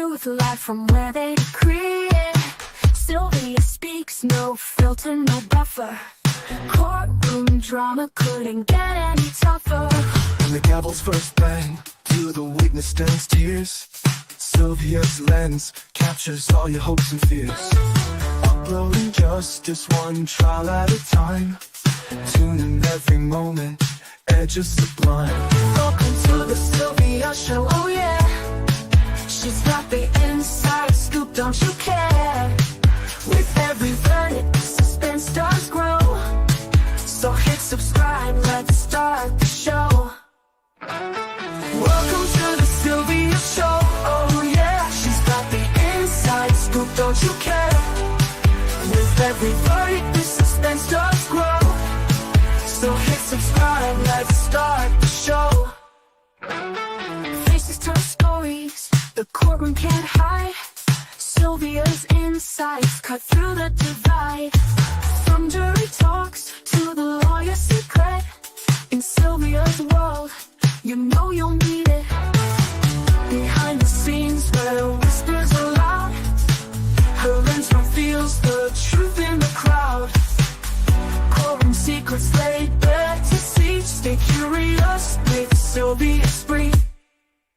truth live from where they decree it. Sylvia speaks, no filter, no buffer. Courtroom drama couldn't get any tougher. When the gavel's first bang, to the witness stands tears. Sylvia's lens captures all your hopes and fears. Uploading justice one trial at a time. Tune in every moment, edges sublime. Welcome to the Sylvia Show, oh yeah. She's got the inside scoop, don't you care? With every verdict, suspense does grow. So hit subscribe, let's start the show. Welcome to the Sylvia Show, oh yeah. She's got the inside scoop, don't you care? With every verdict, the suspense does grow. So hit subscribe, let's start the show. Faces tell stories, the courtroom can't hide. Sylvia's insights cut through the divide. From jury talks to the lawyer's secret. In Sylvia's world, you know you'll need it. Behind the scenes where whispers are loud, her lens reveals the truth in the crowd. Courtroom secrets laid bare to see. Stay curious with Sylvia Spree.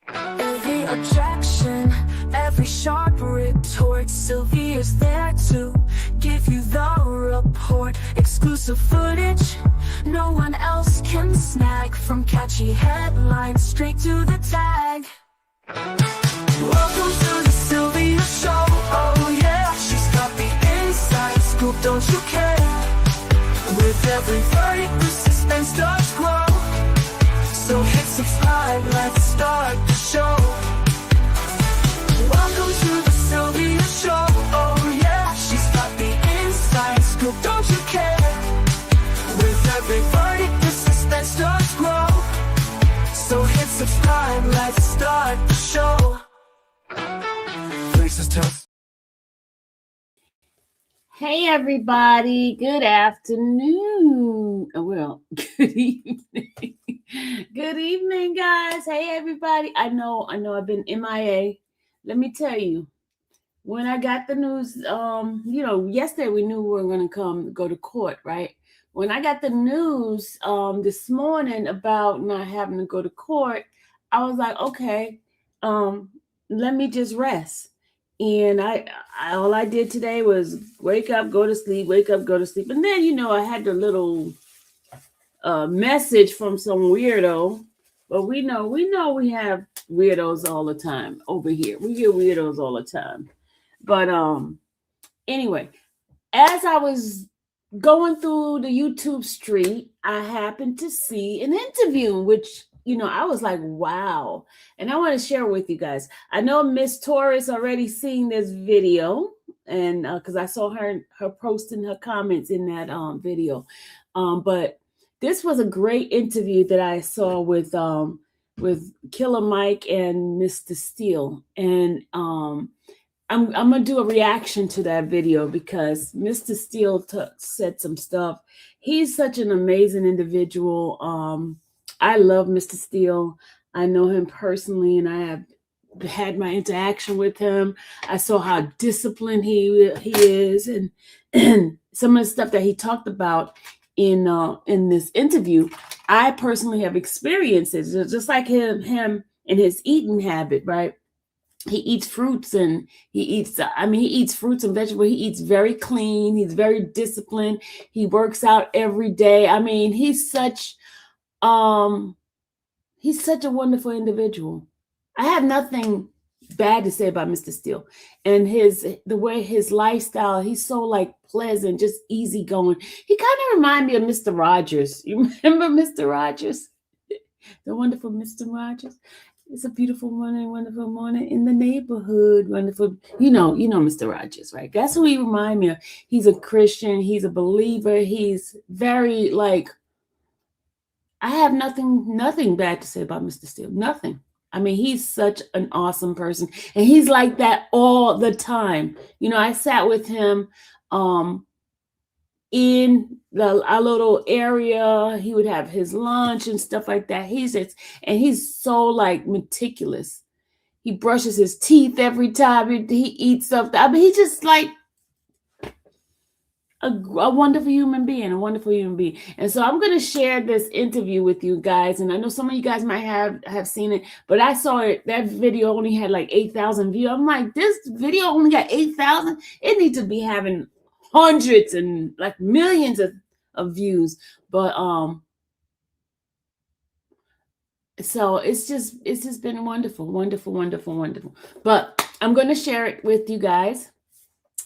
Every objection, every sharp retort, Sylvia's there to give you the report. Exclusive footage no one else can snag. From catchy headlines straight to the tag. Welcome to the Sylvia Show, oh yeah. She's got the inside scoop, don't you care? With every verdict, the suspense does grow. So hit subscribe, let's start the show. Welcome to the Sylvia Show, oh yeah. She's got the inside scoop, don't you care? With every verdict, the suspense does grow. So hit subscribe, let's start the show. Faces tell. Hey everybody, good afternoon. Well, good evening. Good evening, guys. Hey everybody. I know I've been MIA. Let me tell you, when I got the news, yesterday we knew we were going to go to court, right? When I got the news this morning about not having to go to court, I was like, okay, let me just rest. And I all I did today was wake up, go to sleep, wake up, go to sleep. And then, I had the little message from some weirdo. But we know we have weirdos all the time over here. We get weirdos all the time. But anyway, as I was going through the YouTube street, I happened to see an interview, which I was like, wow. And I want to share with you guys. I know Miss Torres already seen this video, and because I saw her posting her comments in that video. But this was a great interview that I saw with Killer Mike and Mr. Steele. And I'm gonna do a reaction to that video because Mr. Steele said some stuff. He's such an amazing individual. I love Mr. Steele. I know him personally, and I have had my interaction with him. I saw how disciplined he is, and some of the stuff that he talked about in this interview, I personally have experienced it. Just like him and his eating habit, right? He eats fruits and he eats fruits and vegetables. He eats very clean. He's very disciplined. He works out every day. I mean, he's such a wonderful individual. I have nothing bad to say about Mr. Steele and the way his lifestyle. He's so like pleasant, just easygoing. He kind of reminds me of Mr. Rogers. You remember Mr. Rogers? The wonderful Mr. Rogers. It's a beautiful morning in the neighborhood. Wonderful, Mr. Rogers, right? That's who he reminds me of. He's a Christian. He's a believer. He's very I have nothing bad to say about Mr. Steele. Nothing. I mean, he's such an awesome person, and he's like that all the time. I sat with him in our little area. He would have his lunch and stuff like that. He's so like meticulous. He brushes his teeth every time he eats something. I mean, he's just like a wonderful human being, a wonderful human being. And so I'm going to share this interview with you guys. And I know some of you guys might have seen it, but I saw it. That video only had like 8,000 views. I'm like, this video only got 8,000. It needs to be having hundreds and like millions of views. But so it's just been wonderful, wonderful, wonderful, wonderful. But I'm going to share it with you guys.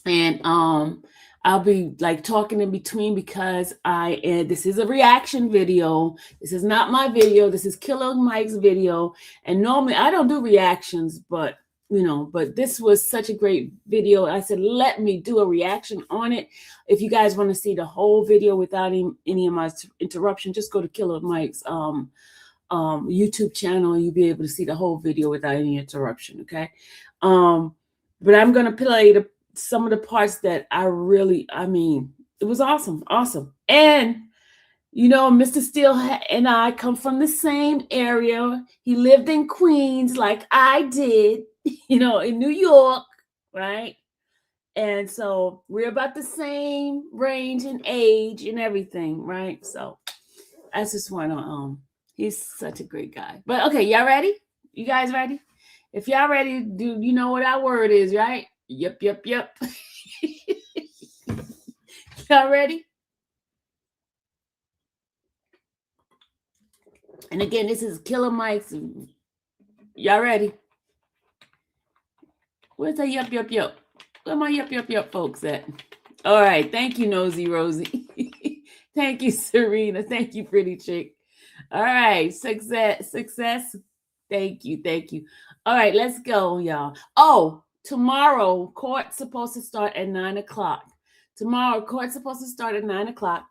And I'll be like talking in between because this is a reaction video. This is not my video. This is Killer Mike's video. And normally I don't do reactions, but but this was such a great video. I said, let me do a reaction on it. If you guys want to see the whole video without any of my interruption, just go to Killer Mike's YouTube channel and you'll be able to see the whole video without any interruption. Okay. But I'm going to play some of the parts that it was awesome. And, Mr. Steele and I come from the same area. He lived in Queens like I did, in New York, right? And so we're about the same range and age and everything, right? So I just want to, he's such a great guy. But okay, y'all ready? You guys ready? If y'all ready, you know what our word is, right? Yep. Y'all ready? And again, this is Killer Mike's. Y'all ready? Where's the yep? Where my yep folks at? All right. Thank you, Nosy Rosie. Thank you, Serena. Thank you, pretty chick. All right. Success. Thank you. All right. Let's go, y'all. Oh, tomorrow, court's supposed to start at 9:00. Tomorrow, court's supposed to start at 9:00.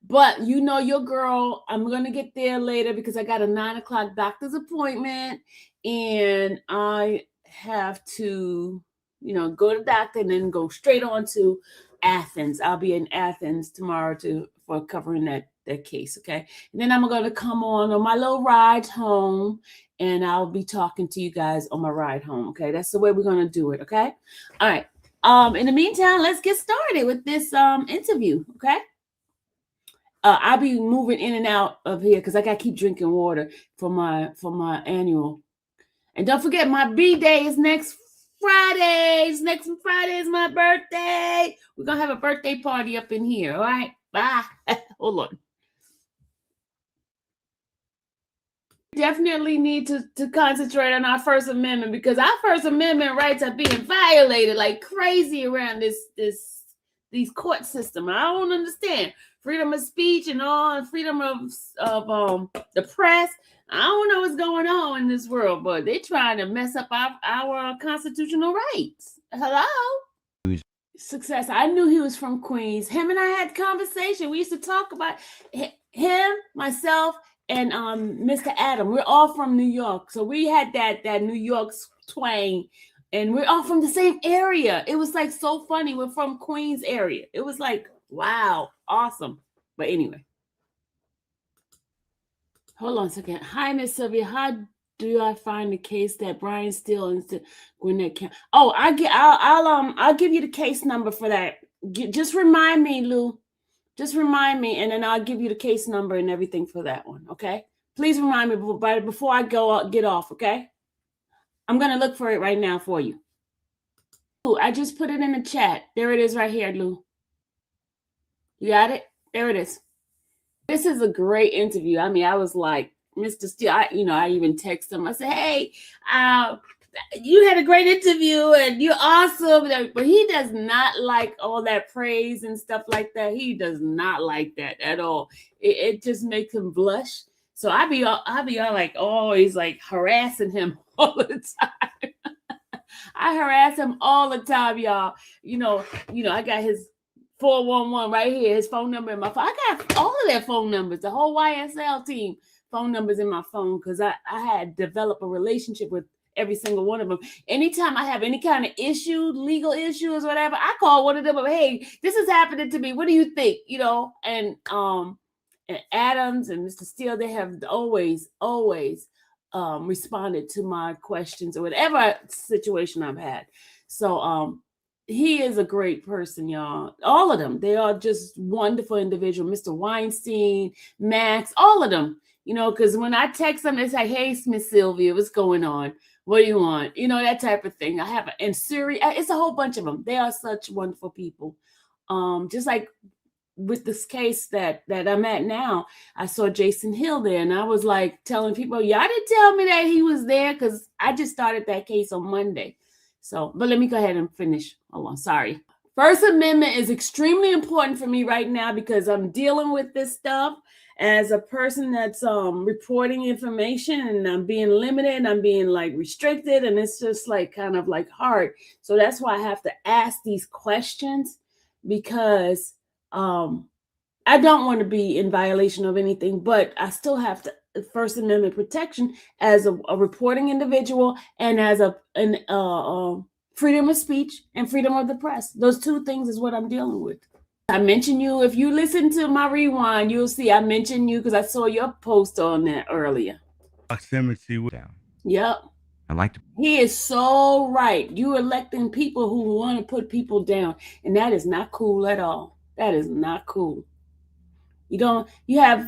But your girl, I'm going to get there later because I got a 9:00 doctor's appointment. And I have to, go to the doctor and then go straight on to Athens. I'll be in Athens tomorrow for covering that case. Okay. And then I'm going to come on my little ride home. And I'll be talking to you guys on my ride home. Okay. That's the way we're going to do it. Okay. All right. In the meantime, let's get started with this interview. Okay. I'll be moving in and out of here because I got to keep drinking water for my annual. And don't forget, my B-Day is next Friday. Next Friday is my birthday. We're going to have a birthday party up in here. All right. Bye. Hold on. Definitely need to concentrate on our First Amendment because our First Amendment rights are being violated like crazy around these court system. I don't understand freedom of speech and all, freedom of the press. I don't know what's going on in this world, but they're trying to mess up our constitutional rights. Hello. Success. I knew he was from Queens. Him and I had conversation. We used to talk about him, myself, and Mr. Adam. We're all from New York. So we had that New York twang, and we're all from the same area. It was like so funny. We're from Queens area. It was like, wow, awesome. But anyway. Hold on a second. Hi, Miss Sylvia. How do I find the case that Brian Steele and Gwinnett County? Oh, I'll give you the case number for that. Just remind me, Lou. Just remind me, and then I'll give you the case number and everything for that one. Okay? Please remind me before I get off. Okay? I'm gonna look for it right now for you. Ooh, I just put it in the chat. There it is, right here, Lou. You got it? There it is. This is a great interview. I mean, I was like, Mr. Steele, I even text him. I said, hey, you had a great interview and you're awesome. But he does not like all that praise and stuff like that. He does not like that at all. It just makes him blush. So I be all like always like harassing him all the time. I harass him all the time, y'all. I got his 411 right here, his phone number in my phone. I got all of their phone numbers, the whole YSL team phone numbers in my phone because I had developed a relationship with every single one of them. Anytime I have any kind of issue, legal issues, whatever, I call one of them. Hey, this is happening to me. What do you think? And Adams and Mr. Steele, they have always responded to my questions or whatever situation I've had. So he is a great person, y'all. All of them, they are just wonderful individual. Mr. Weinstein, Max, all of them. Because when I text them, it's like, "Hey, Miss Sylvia, what's going on? What do you want?" That type of thing. I have and Siri. It's a whole bunch of them. They are such wonderful people. Just like with this case that I'm at now, I saw Jason Hill there, and I was like telling people, "Y'all didn't tell me that he was there," because I just started that case on Monday. So, but let me go ahead and finish. Hold on, sorry. First Amendment is extremely important for me right now because I'm dealing with this stuff as a person that's reporting information, and I'm being limited and I'm being like restricted, and it's just like kind of like hard. So that's why I have to ask these questions, because I don't want to be in violation of anything, but I still have to First Amendment protection as a reporting individual and as freedom of speech and freedom of the press. Those two things is what I'm dealing with. I mentioned you. If you listen to my rewind, you'll see I mentioned you because I saw your post on that earlier. Proximity down. Yep. I like to. He is so right. You electing people who want to put people down, and that is not cool at all. That is not cool. You have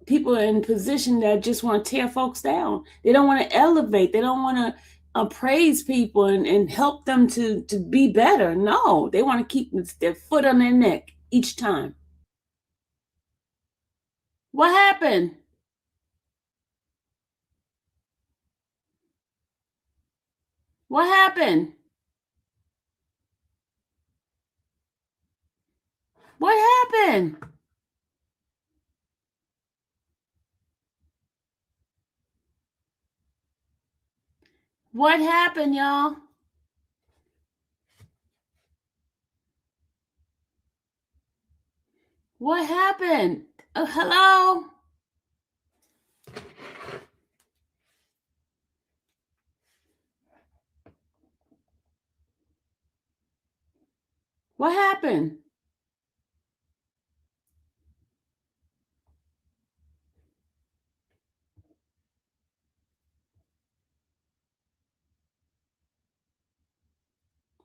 people in position that just want to tear folks down. They don't want to elevate. They don't want to praise people and help them to be better. No, they want to keep their foot on their neck each time. What happened? What happened? What happened? What happened, y'all? What happened? Hello? What happened?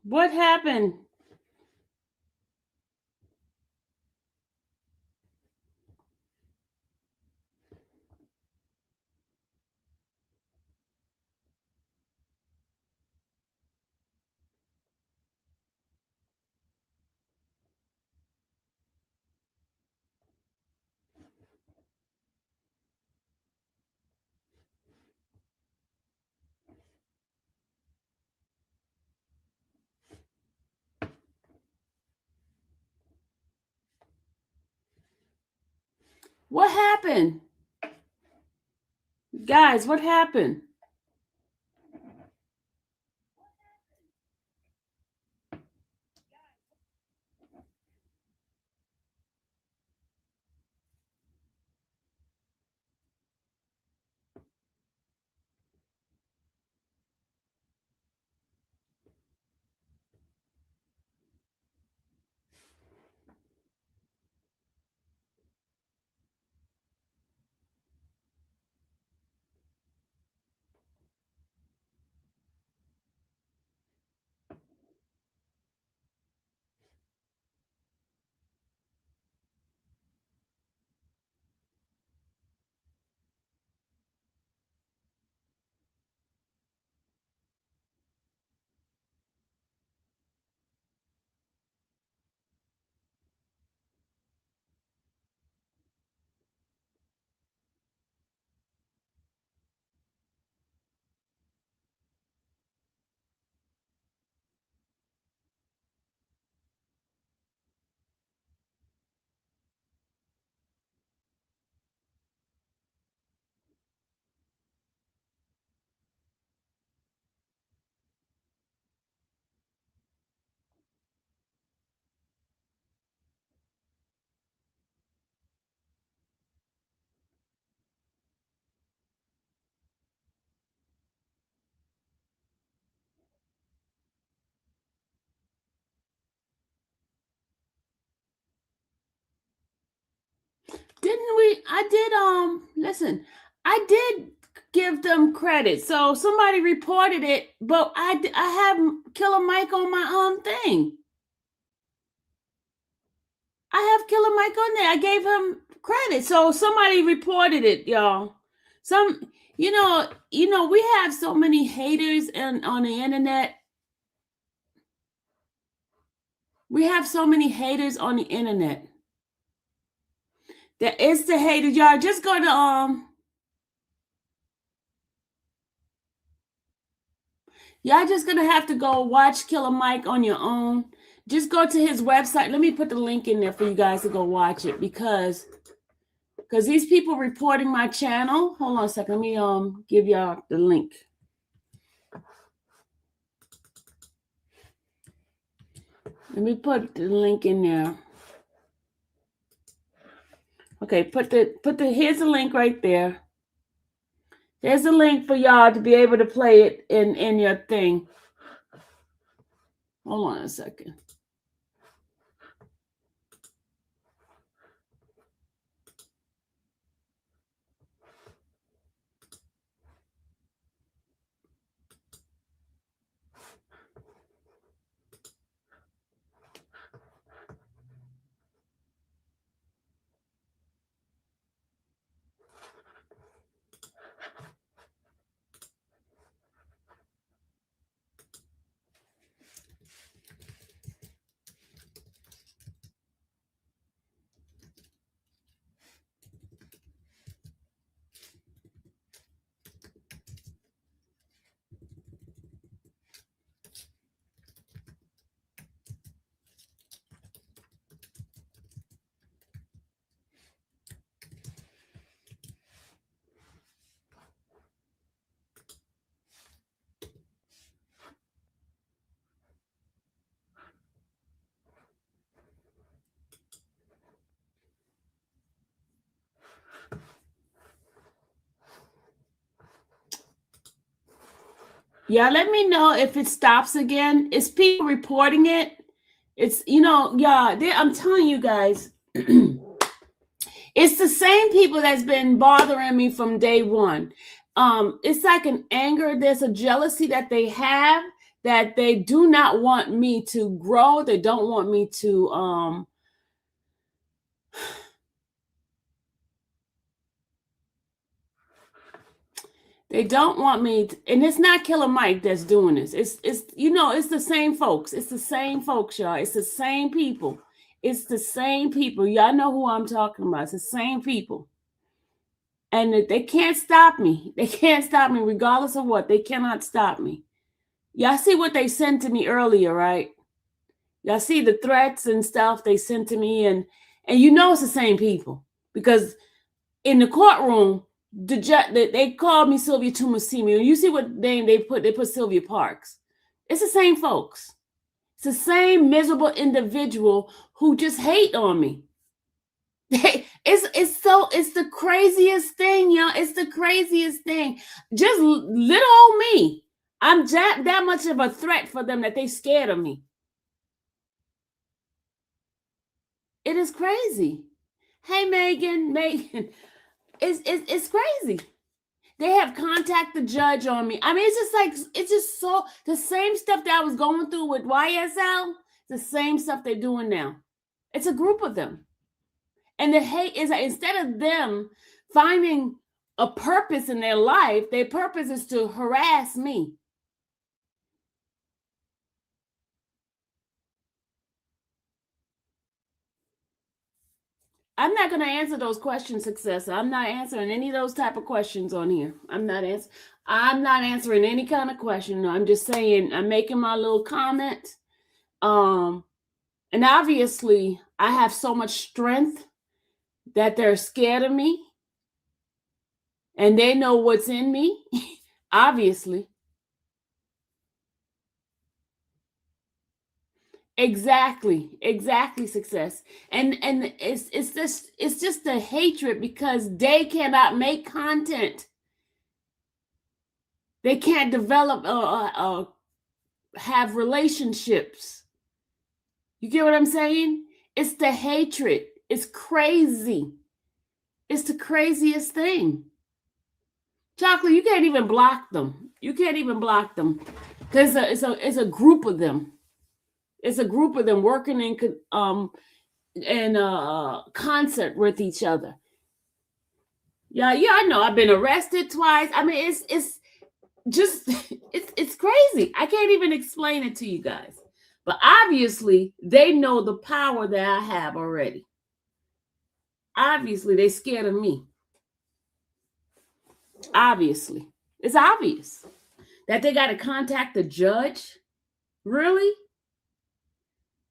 What happened? What happened? Guys, what happened? Didn't we? I did. Listen, I did give them credit. So somebody reported it, but I have Killer Mike on my thing. I have Killer Mike on there. I gave him credit. So somebody reported it, y'all. You know, we have so many haters on the internet. We have so many haters on the internet. That it's the haters, y'all. Just go to y'all just gonna have to go watch Killer Mike on your own. Just go to his website. Let me put the link in there for you guys to go watch it because these people reporting my channel. Hold on a second. Let me give y'all the link. Let me put the link in there. Okay, here's the link right there. There's a link for y'all to be able to play it in your thing. Hold on a second. Yeah, let me know if it stops again. It's people reporting it. It's, I'm telling you guys, it's the same people that's been bothering me from day one. It's like an anger. There's a jealousy that they have that they do not want me to grow. They don't want me to, they don't want me to, and it's not Killer Mike that's doing this. It's the same folks. It's the same folks, y'all. It's the same people. It's the same people. Y'all know who I'm talking about. It's the same people. And they can't stop me. They can't stop me regardless of what. They cannot stop me. Y'all see what they sent to me earlier, right? Y'all see the threats and stuff they sent to me, and it's the same people, because in the courtroom, the judge, they called me Sylvia Tumasimi. And you see what name they put? They put Sylvia Parks. It's the same folks. It's the same miserable individual who just hate on me. It's the craziest thing, y'all. It's the craziest thing. Just little old me. I'm that much of a threat for them that they scared of me. It is crazy. Hey, Megan, it's crazy. They have contacted the judge on me. I mean, it's just so the same stuff that I was going through with YSL, the same stuff they're doing now. It's a group of them. And the hate is, instead of them finding a purpose in their life, their purpose is to harass me. I'm not going to answer those questions, Success. I'm not answering any of those type of questions on here. I'm not answering any kind of question. No, I'm just saying, I'm making my little comment. And obviously, I have so much strength that they're scared of me. And they know what's in me, obviously. Exactly, Success. And it's just the hatred because they cannot make content. They can't develop have relationships. You get what I'm saying? It's the hatred. It's crazy. It's the craziest thing. Chocolate, you can't even block them. You can't even block them because it's a group of them. It's a group of them working in concert with each other. Yeah, I know. I've been arrested twice. I mean, it's just it's crazy. I can't even explain it to you guys. But obviously, they know the power that I have already. Obviously, they scared of me. Obviously. It's obvious that they got to contact the judge. Really?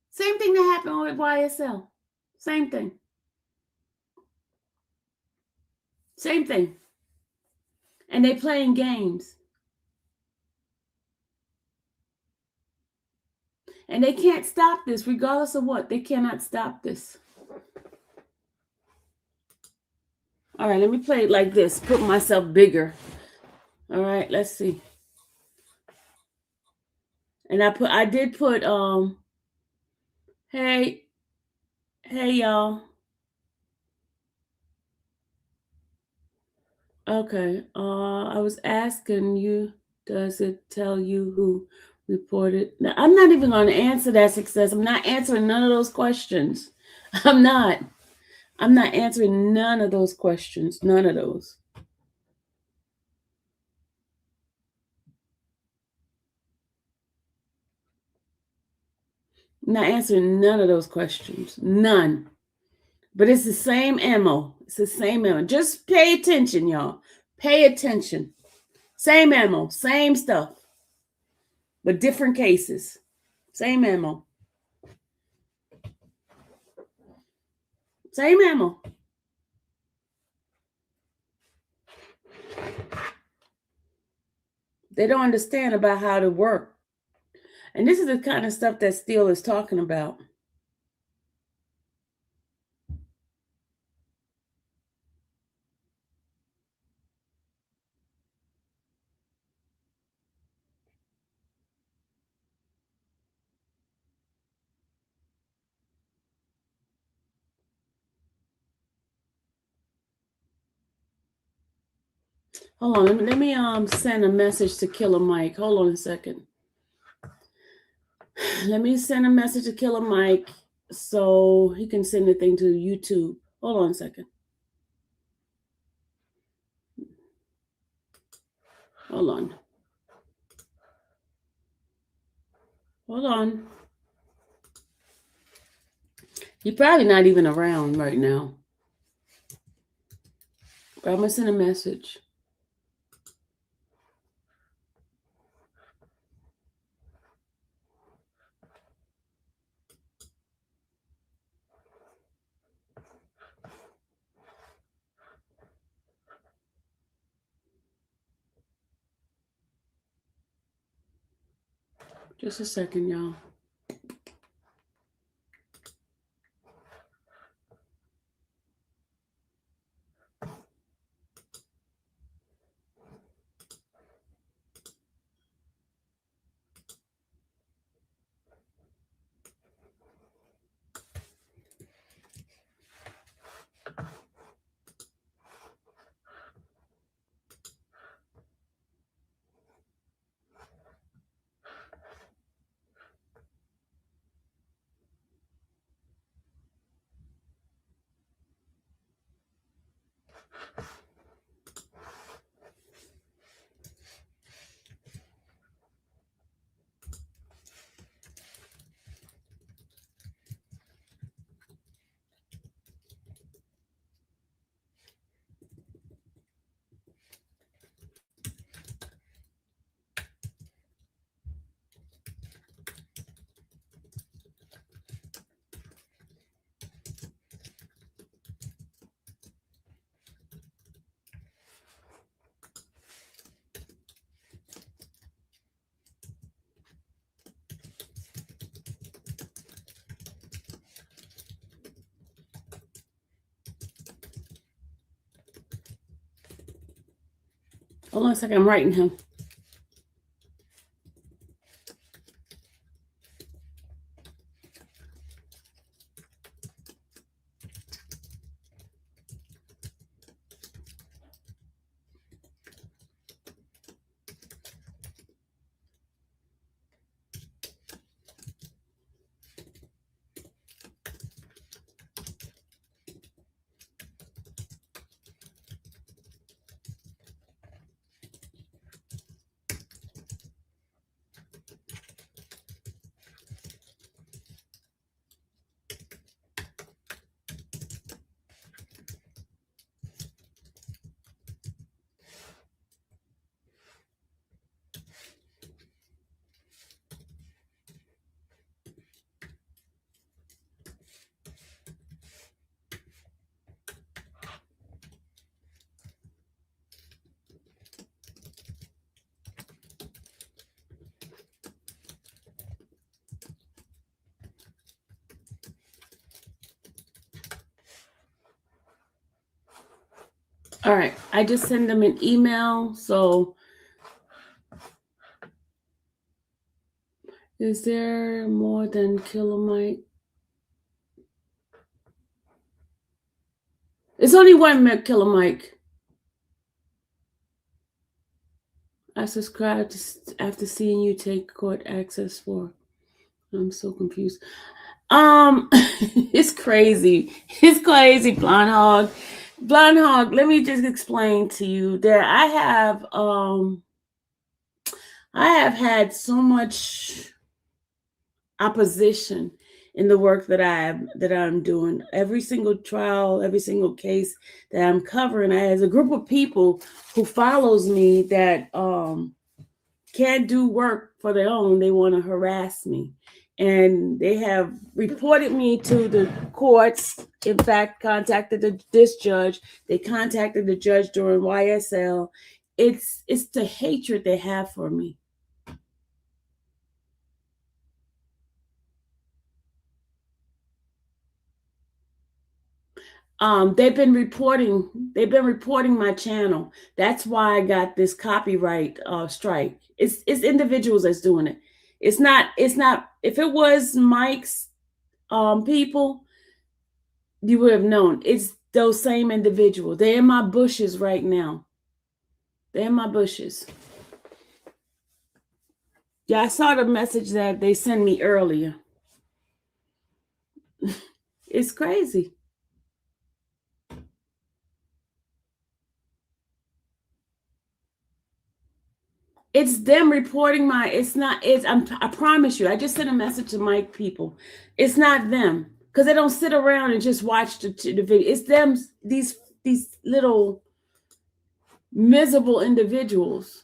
Same thing that happened with YSL. Same thing. Same thing. And they playing games. And they can't stop this, regardless of what. They cannot stop this. All right, let me play it like this. Put myself bigger. All right, let's see. And I did put hey y'all. Okay. I was asking you, does it tell you who reported? Now, I'm not even going to answer that, Success. I'm not answering none of those questions. I'm not answering none of those questions. None of those. I'm not answering none of those questions. None. But it's the same ammo. It's the same ammo. Just pay attention, y'all. Pay attention. Same ammo, same stuff, but different cases. Same ammo. Same ammo. They don't understand about how to work. And this is the kind of stuff that Steele is talking about. Hold on, let me send a message to Killer Mike. Hold on a second. Let me send a message to Killer Mike so he can send the thing to YouTube. Hold on a second. Hold on. Hold on. You're probably not even around right now. But I'm going to send a message. Just a second, y'all. Hold on a second. I'm writing him. All right. I just send them an email. So is there more than Kilomite? It's only one Kilomite. I subscribed after seeing you take court access for. I'm so confused. It's crazy. It's crazy, Blonde Hog. Blonde Hog, let me just explain to you that I have had so much opposition in the work that I'm doing. Every single trial, every single case that I'm covering, I has a group of people who follows me that can't do work for their own. They want to harass me. And they have reported me to the courts. In fact, contacted this judge. They contacted the judge during YSL. It's the hatred they have for me. They've been reporting my channel. That's why I got this copyright strike. It's individuals that's doing it. It's not if it was Mike's people, you would have known. It's those same individuals. They're in my bushes right now. They're in my bushes. Yeah, I saw the message that they sent me earlier. It's crazy. It's them reporting my. It's not. I promise you. I just sent a message to my people. It's not them because they don't sit around and just watch the video. It's them. These little miserable individuals.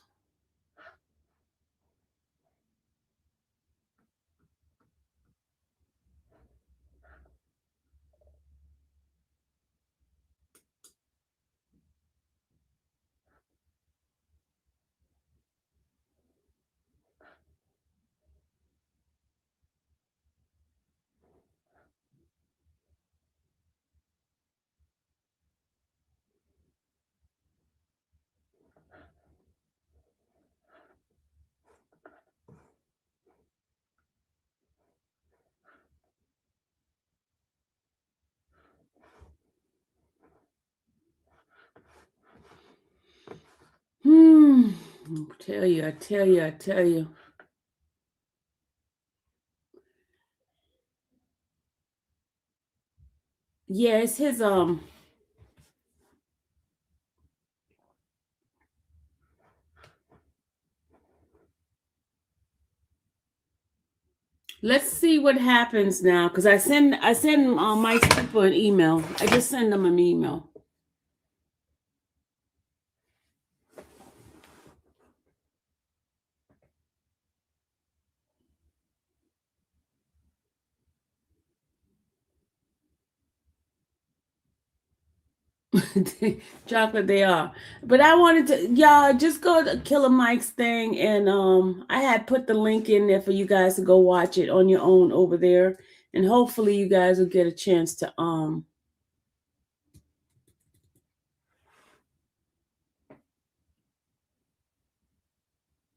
I tell you. Yeah, it's his let's see what happens now because I send Mike's people an email. I just send them an email. Chocolate they are. But I wanted to y'all just go to Killer Mike's thing and I had put the link in there for you guys to go watch it on your own over there. And hopefully you guys will get a chance to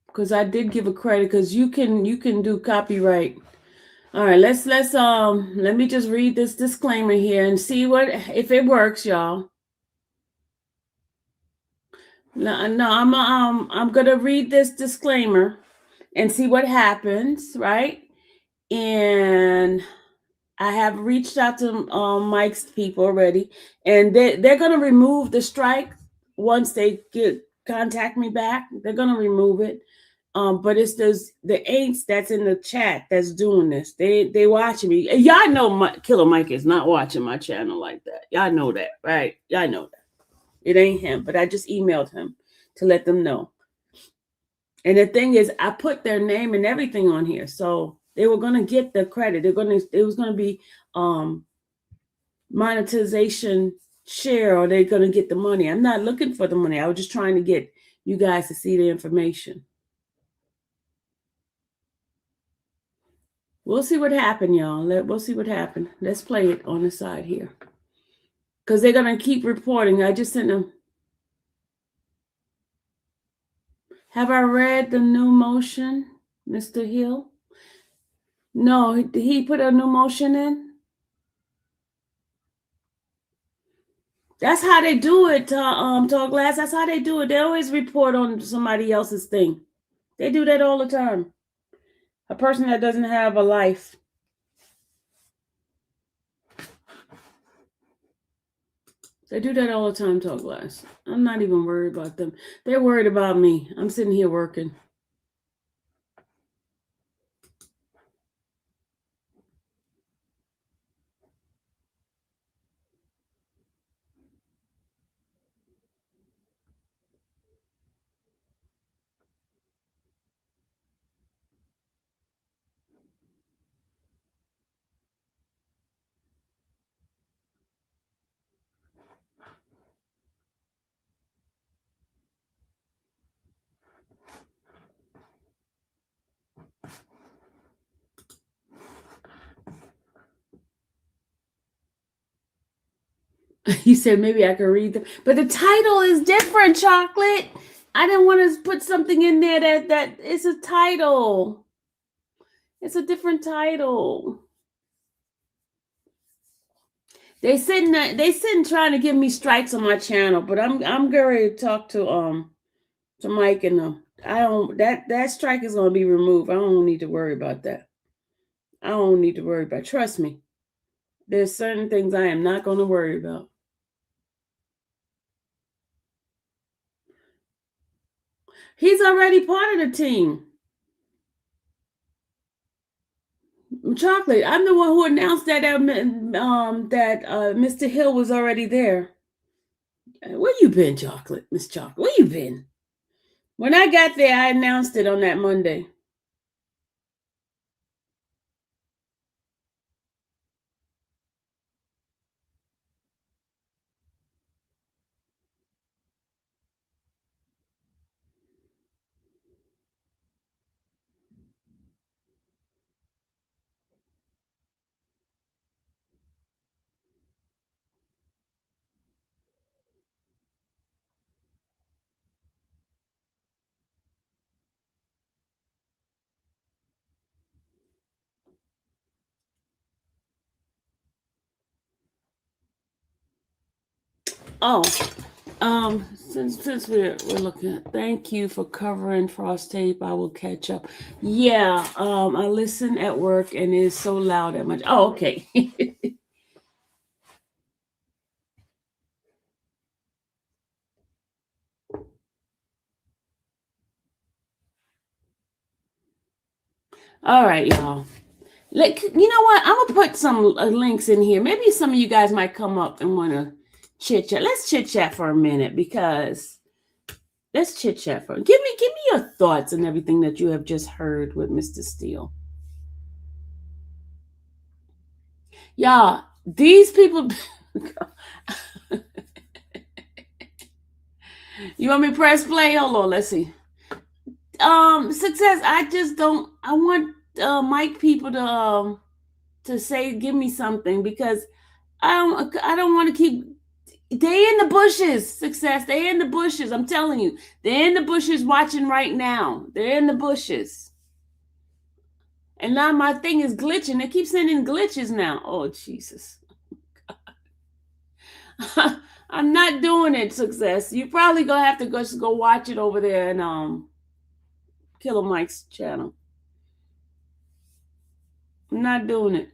because I did give a credit because you can do copyright. All right, let's let me just read this disclaimer here and see what if it works, y'all. No, I'm gonna read this disclaimer and see what happens, right? And I have reached out to Mike's people already, and they're gonna remove the strike once they contact me back. They're gonna remove it. But it's the ain'ts that's in the chat that's doing this. They watching me. Y'all know Killer Mike is not watching my channel like that. Y'all know that, right? Y'all know that. It ain't him, but I just emailed him to let them know. And the thing is, I put their name and everything on here, so they were gonna get the credit. It was gonna be monetization share, or they're gonna get the money. I'm not looking for the money. I was just trying to get you guys to see the information. We'll see what happened, y'all. We'll see what happened. Let's play it on the side here. Because they're going to keep reporting. I just sent them. Have I read the new motion, Mr. Hill? No, he put a new motion in. That's how they do it, Tall Glass. That's how they do it. They always report on somebody else's thing. They do that all the time. A person that doesn't have a life. They do that all the time, Tall Glass. I'm not even worried about them. They're worried about me. I'm sitting here working. He said maybe I could read them, but the title is different, Chocolate. I didn't want to put something in there that it's a title. It's a different title. They sitting trying to give me strikes on my channel, but I'm going to talk to Mike and them. I don't that strike is gonna be removed. I don't need to worry about that. I don't need to worry about. Trust me. There's certain things I am not gonna worry about. He's already part of the team. Chocolate. I'm the one who announced that Mr. Hill was already there. Where you been, Chocolate? Miss Chocolate, where you been? When I got there, I announced it on that Monday. Oh, since we're looking at, thank you for covering Frost Tape. I will catch up. Yeah, I listen at work and it's so loud at my. Oh, okay. All right, y'all. Like, you know what? I'm gonna put some links in here. Maybe some of you guys might come up and want to chit chat. Let's chit chat for a minute because let's chit chat for. Give me your thoughts and everything that you have just heard with Mr. Steele. Y'all, these people. You want me to press play? Hold on, let's see. Success. I just don't. I want Mike people to say, give me something because I don't want to keep. They in the bushes, Success. They in the bushes. I'm telling you, they're in the bushes watching right now. They're in the bushes. And now my thing is glitching. They keep sending glitches now. Oh Jesus. I'm not doing it, Success. You probably gonna have to just go watch it over there and Killer Mike's channel. I'm not doing it.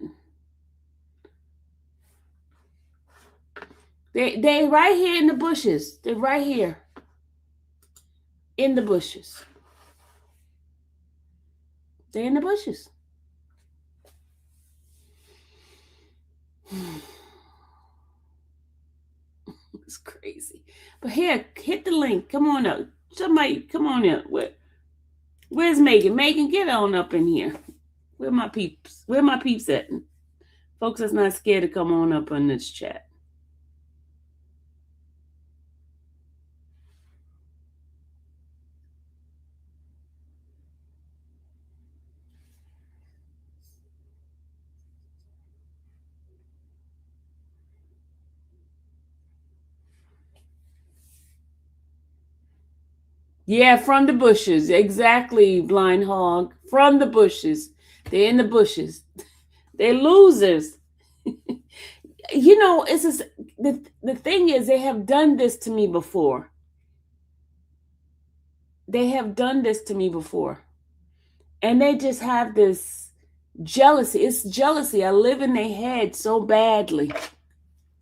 They right here in the bushes. They're right here. In the bushes. They're in the bushes. It's crazy. But here, hit the link. Come on up. Somebody, come on up. Where's Megan? Megan, get on up in here. Where my peeps? Where my peeps at? Folks that's not scared to come on up on this chat. Yeah, from the bushes. Exactly, blind hog. From the bushes. They're in the bushes. They're losers. You know, it's just, the thing is, they have done this to me before. They have done this to me before. And they just have this jealousy. It's jealousy. I live in their head so badly.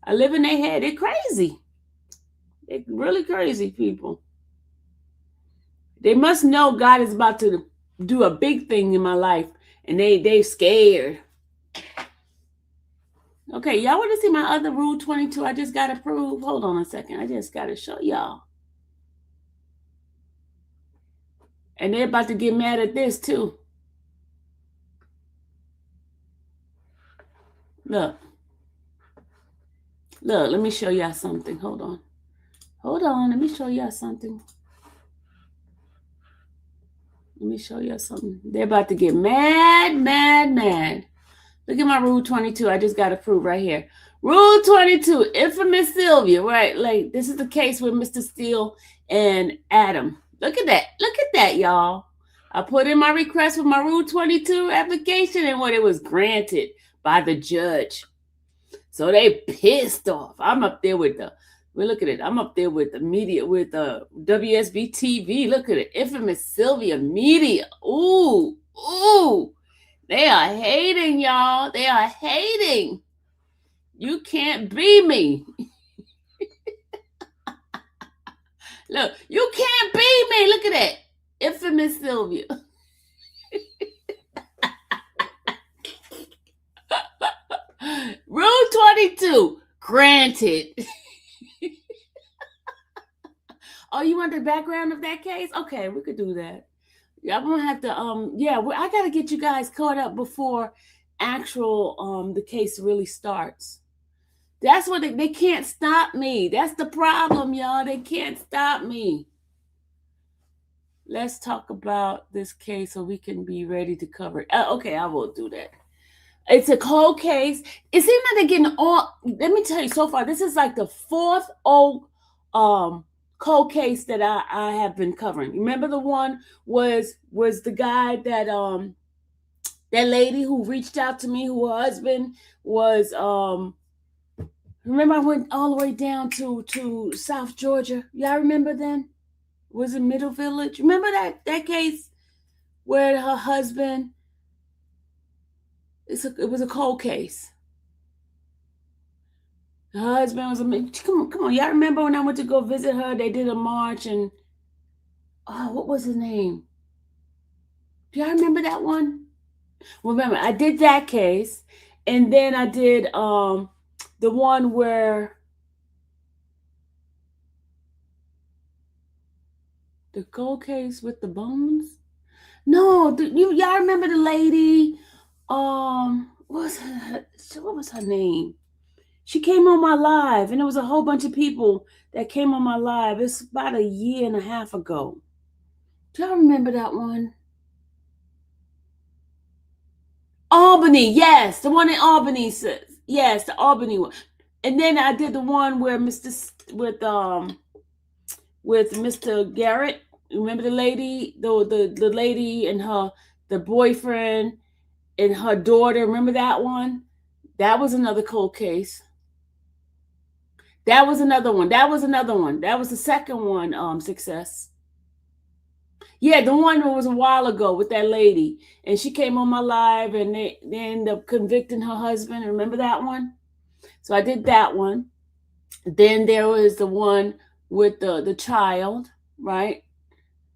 I live in their head. They're crazy. They're really crazy people. They must know God is about to do a big thing in my life, and they scared. Okay, y'all want to see my other Rule 22? I just got to prove. Hold on a second. I just got to show y'all. And they're about to get mad at this too. Look. Look, let me show y'all something. Hold on. Hold on. Let me show y'all something. Let me show y'all something. They're about to get mad, mad, mad. Look at my Rule 22. I just got to prove right here. Rule 22, infamous Sylvia, right? Like, this is the case with Mr. Steele and Adam. Look at that. Look at that, y'all. I put in my request for my Rule 22 application, and what it was granted by the judge. So they pissed off. I'm up there with the, well, look at it. I'm up there with the media, with the WSB TV. Look at it. Infamous Sylvia Media. Ooh, ooh. They are hating, y'all. They are hating. You can't be me. Look, you can't be me. Look at that. Infamous Sylvia. Rule 22, granted. Oh, you want the background of that case? Okay, we could do that. I'm gonna have to I gotta get you guys caught up before actual the case really starts. That's what they can't stop me. That's the problem, y'all. They can't stop me. Let's talk about this case so we can be ready to cover it. Okay, I will do that. It's a cold case. It seems like they're getting all. Let me tell you, so far this is like the fourth cold case that I have been covering. Remember the one was the guy that that lady who reached out to me, who her husband was remember I went all the way down to South Georgia. Y'all remember then? Was it Middle Village? Remember that case where her husband, it was a cold case. Her husband was come on. Y'all remember when I went to go visit her? They did a march and what was his name? Do y'all remember that one? Remember, I did that case, and then I did the one where the cold case with the bones. No, y'all remember the lady? What was her name? She came on my live, and there was a whole bunch of people that came on my live. It's about a year and a half ago. Do y'all remember that one? Albany, yes, the one in Albany says yes, the Albany one. And then I did the one where with Mr. Garrett. Remember the lady, the lady and the boyfriend and her daughter. Remember that one? That was another cold case. That was another one. That was the second one. Success. Yeah, the one that was a while ago with that lady, and she came on my live, and they ended up convicting her husband. Remember that one? So I did that one. Then there was the one with the child, right?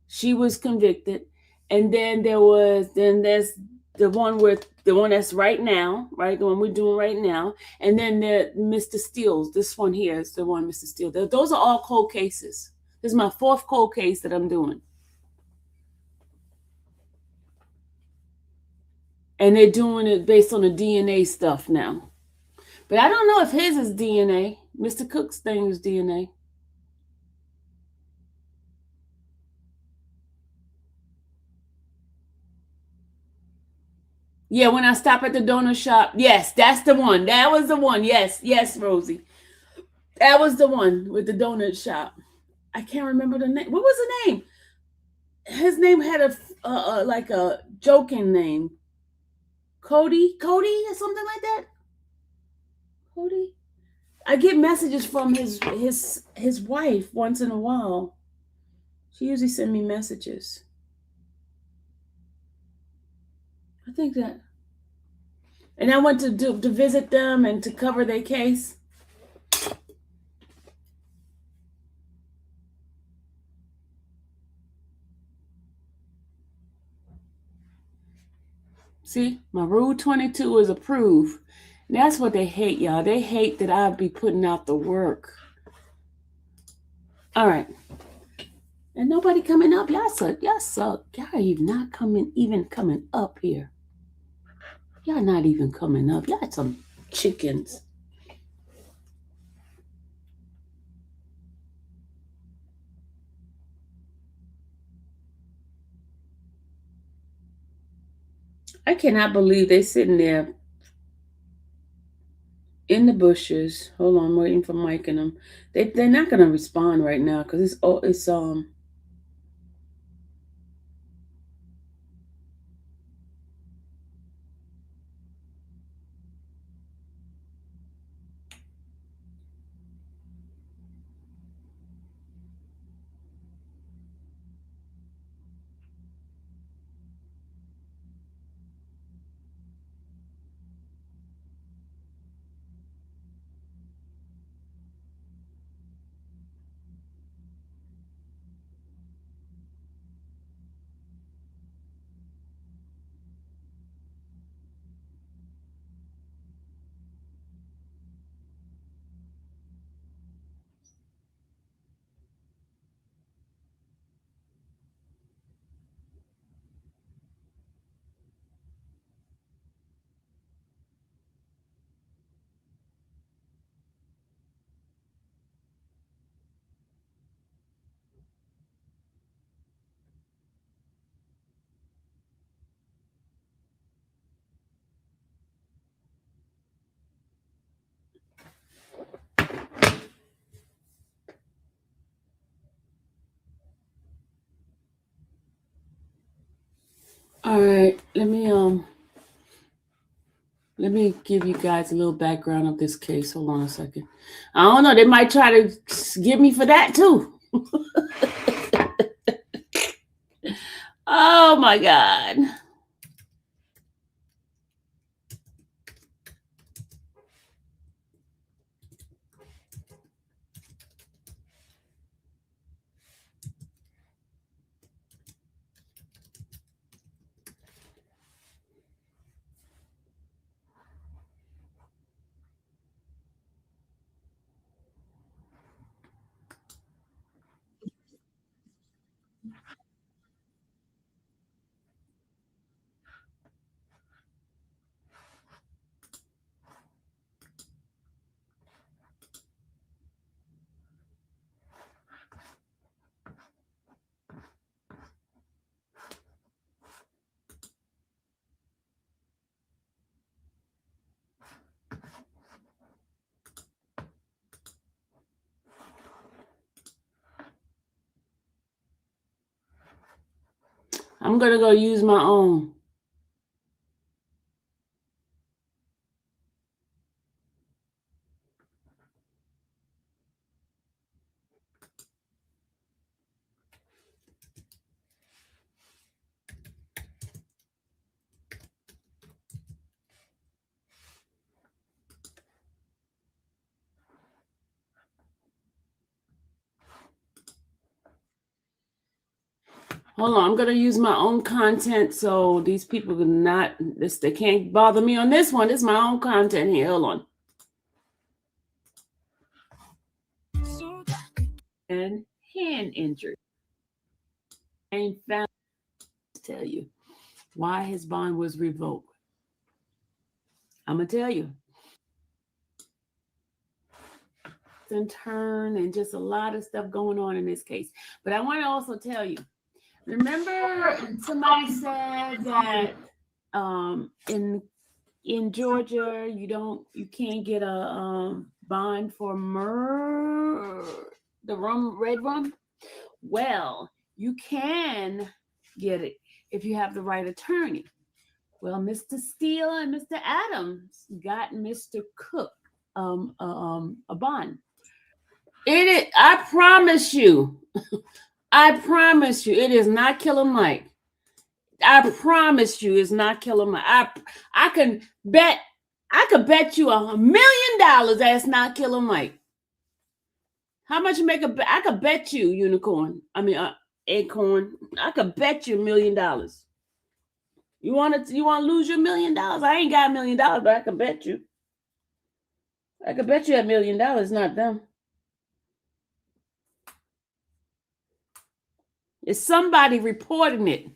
She was convicted, and then there's the one that's right now, right? The one we're doing right now, and then Mr. Steele's. This one here is the one, Mr. Steele. Those are all cold cases. This is my fourth cold case that I'm doing. And they're doing it based on the DNA stuff now. But I don't know if his is DNA. Mr. Cook's thing is DNA. Yeah, when I stop at the donut shop. Yes, that's the one. That was the one. Yes, Rosie. That was the one with the donut shop. I can't remember the name. What was the name? his name had a like a joking name, Cody or something like that. Cody. I get messages from his wife once in a while. She usually send me messages. I think that, and I went to visit them and to cover their case. See, my Rule 22 is approved. And that's what they hate, y'all. They hate that I be putting out the work. All right. And nobody coming up. Y'all suck. Y'all suck. Y'all are not even coming up here. Y'all not even coming up. Y'all some chickens. I cannot believe they sitting there in the bushes. Hold on, I'm waiting for Mike and them. They're not gonna respond right now because it's all right. Let me give you guys a little background of this case. Hold on a second. I don't know. They might try to get me for that too. Oh my God. I'm gonna go use my own. Hold on, I'm gonna use my own content so these people they can't bother me on this one. This is my own content here. Hold on. And hand injury. And found to tell you why his bond was revoked. I'm gonna tell you. And turn and just a lot of stuff going on in this case. But I want to also tell you, remember somebody said that in Georgia you can't get a bond for the red rum. Well, you can get it if you have the right attorney. Well, Mr. Steele and Mr. Adams got Mr. Cook a bond. I promise you, it is not Killer Mike. I promise you, it's not Killer Mike. I can bet, I could bet you $1 million that's not Killer Mike. How much you make a bet? I could bet you, unicorn. I mean, acorn. I could bet you $1 million. You want to lose your $1 million? I ain't got $1 million, but I could bet you. I could bet you $1 million, not them. It's somebody reporting it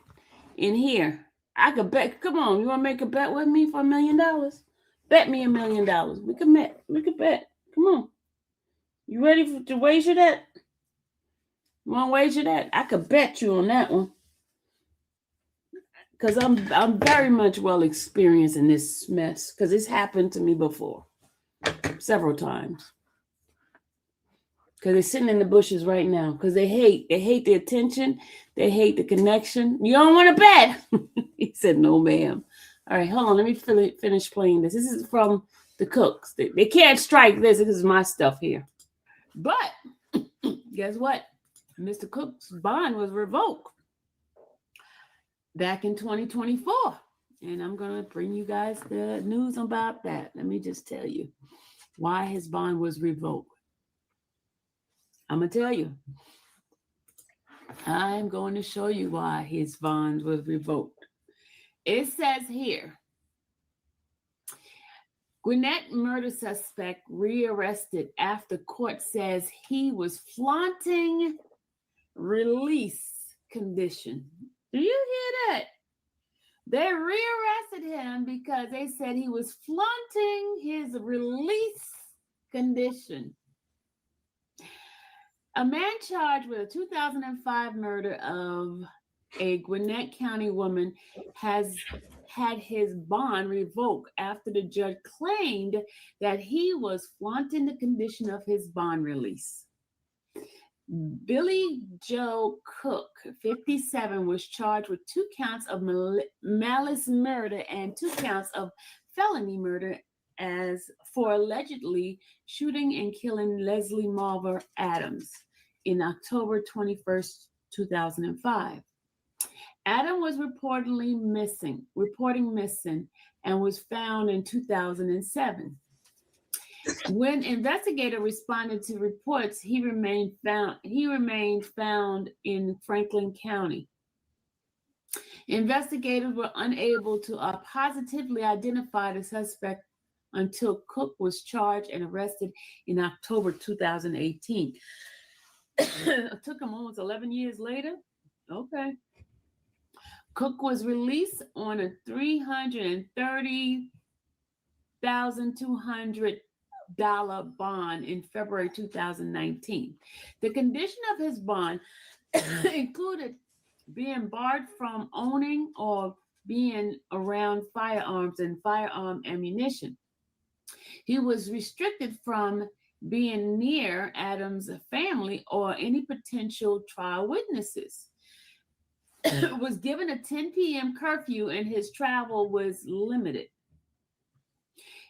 in here. I could bet. Come on, you want to make a bet with me for $1 million? Bet me $1 million. We could bet. Come on. You ready to wager that? You want to wager that? I could bet you on that one. Because I'm very much well experienced in this mess. Because it's happened to me before. Several times. Because they're sitting in the bushes right now. Because they hate the attention. They hate the connection. You don't want to bet. He said, no, ma'am. All right, hold on. Let me finish playing this. This is from the Cooks. They can't strike this. This is my stuff here. But guess what? Mr. Cook's bond was revoked back in 2024. And I'm going to bring you guys the news about that. Let me just tell you why his bond was revoked. I'm going to tell you. I'm going to show you why his bond was revoked. It says here, Gwinnett murder suspect rearrested after court says he was flaunting release condition. Do you hear that? They rearrested him because they said he was flaunting his release condition. A man charged with a 2005 murder of a Gwinnett County woman has had his bond revoked after the judge claimed that he was flaunting the condition of his bond release. Billy Joe Cook, 57, was charged with 2 counts of malice murder and 2 counts of felony murder as for allegedly shooting and killing Leslie Marver Adams in October 21st, 2005. Adam was reporting missing and was found in 2007. When investigators responded to reports, he remained found in Franklin County. Investigators were unable to positively identify the suspect until Cook was charged and arrested in October 2018. It took him almost 11 years later. Okay. Cook was released on a $330,200 bond in February 2019. The condition of his bond included being barred from owning or being around firearms and firearm ammunition. He was restricted from being near Adams' family or any potential trial witnesses. Was given a 10 p.m. curfew and his travel was limited.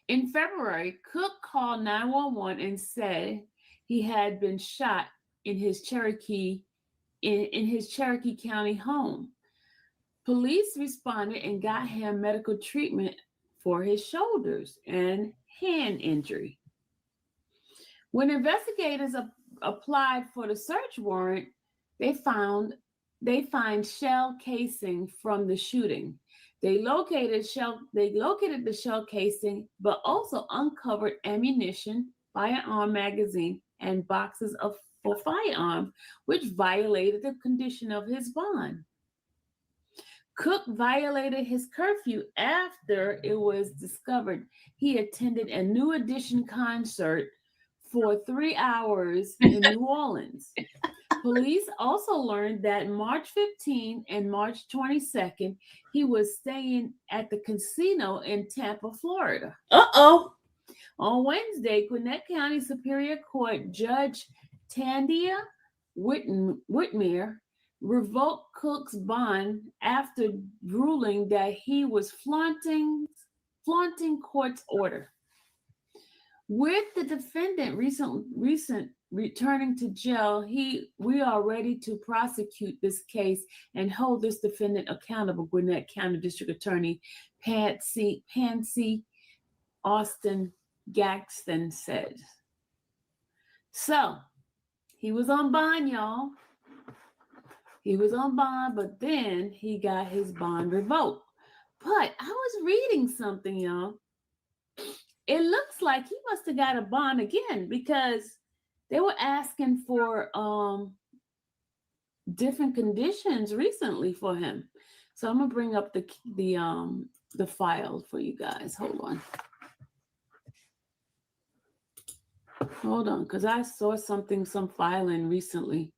In February, Cook called 911 and said he had been shot in his Cherokee County home. Police responded and got him medical treatment for his shoulders and hand injury. When investigators applied for the search warrant, they find shell casing from the shooting. They located the shell casing, but also uncovered ammunition, firearm magazine, and boxes for firearms, which violated the condition of his bond. Cook violated his curfew after it was discovered he attended a New Edition concert for 3 hours in New Orleans. Police also learned that March 15 and March 22nd, he was staying at the casino in Tampa, Florida. On Wednesday, Gwinnett County Superior Court Judge Tandia Whitmere revoked Cook's bond after ruling that he was flaunting court's order. With the defendant recent returning to jail, we are ready to prosecute this case and hold this defendant accountable, Gwinnett County District Attorney Pansy Austin Gaxton said. So he was on bond, y'all. He was on bond, but then he got his bond revoked. But I was reading something, y'all. It looks like he must have got a bond again because they were asking for different conditions recently for him. So I'm gonna bring up the file for you guys. Hold on, because I saw some filing recently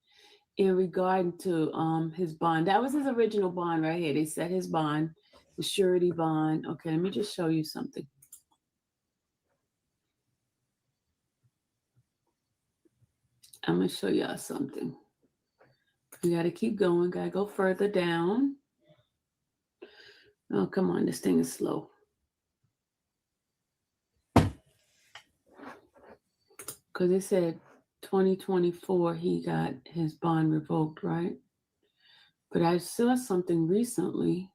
in regard to his bond. That was his original bond right here. They set his bond, the surety bond. Okay, let me just show you something. I'm going to show y'all something. We got to keep going. Got to go further down. Oh, come on. This thing is slow. Because it said 2024 he got his bond revoked, right? But I saw something recently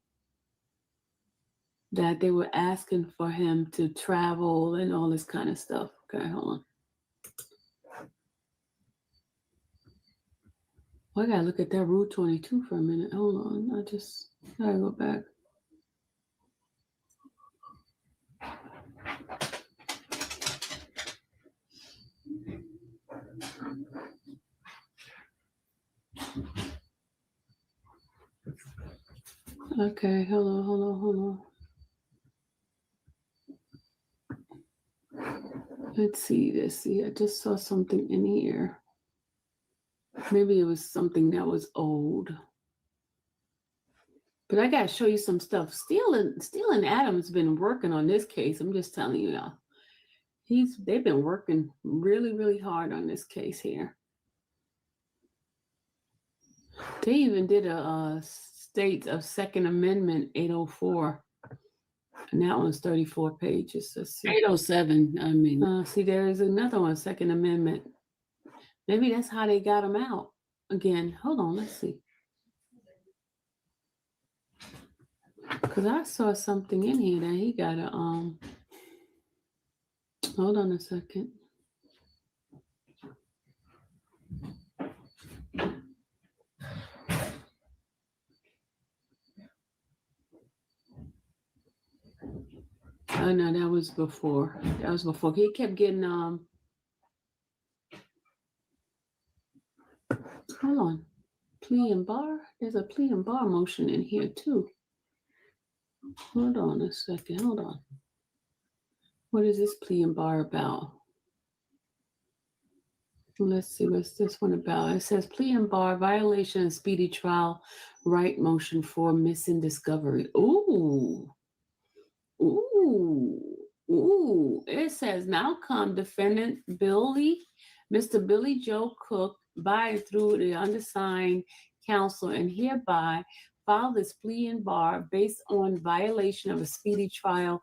that they were asking for him to travel and all this kind of stuff. Okay, hold on. Well, I gotta look at that Rule 22 for a minute. Hold on. I gotta go back. Okay, hold on. Let's see. I just saw something in here. Maybe it was something that was old. But I gotta show you some stuff. Steele and Adams been working on this case. I'm just telling you, y'all. They've been working really, really hard on this case here. They even did a States of Second Amendment 804. And that one's 34 pages. 807, I mean. See, there is another one, Second Amendment. Maybe that's how they got him out. Again, hold on, let's see. Because I saw something in here that he got a, hold on a second. Oh, no, that was before. He kept getting, hold on. Plea and bar? There's a plea and bar motion in here, too. Hold on a second. Hold on. What is this plea and bar about? Let's see, what's this one about? It says plea and bar, violation of speedy trial, right motion for missing discovery. Ooh. It says now come defendant Mr. Billy Joe Cook, by and through the undersigned counsel, and hereby file this plea and bar based on violation of a speedy trial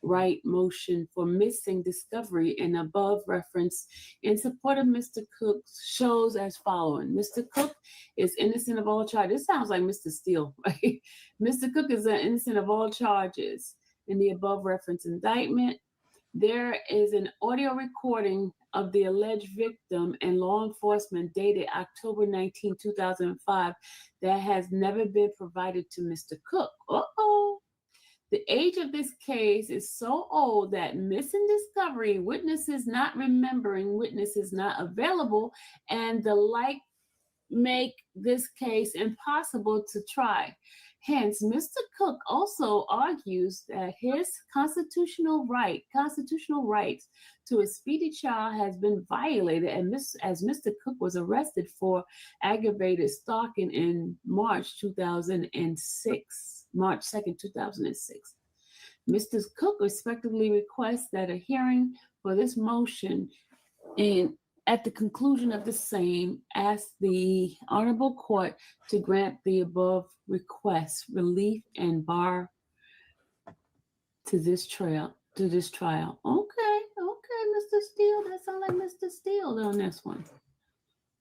right motion for missing discovery and above reference in support of Mr. Cook shows as following. Mr. Cook is innocent of all charges. This sounds like Mr. Steele, right? Mr. Cook is innocent of all charges in the above reference indictment. There is an audio recording of the alleged victim and law enforcement dated October 19, 2005 that has never been provided to Mr. Cook. The age of this case is so old that missing discovery, witnesses not remembering, witnesses not available, and the like make this case impossible to try. Hence, Mr. Cook also argues that his constitutional rights to a speedy trial has been violated, and as Mr. Cook was arrested for aggravated stalking in March 2006, March 2nd, 2006. Mr. Cook respectively requests that a hearing for this motion in at the conclusion of the same, asked the Honorable Court to grant the above request relief and bar to this trial. Okay, Mr. Steele. That sounds like Mr. Steele on this one.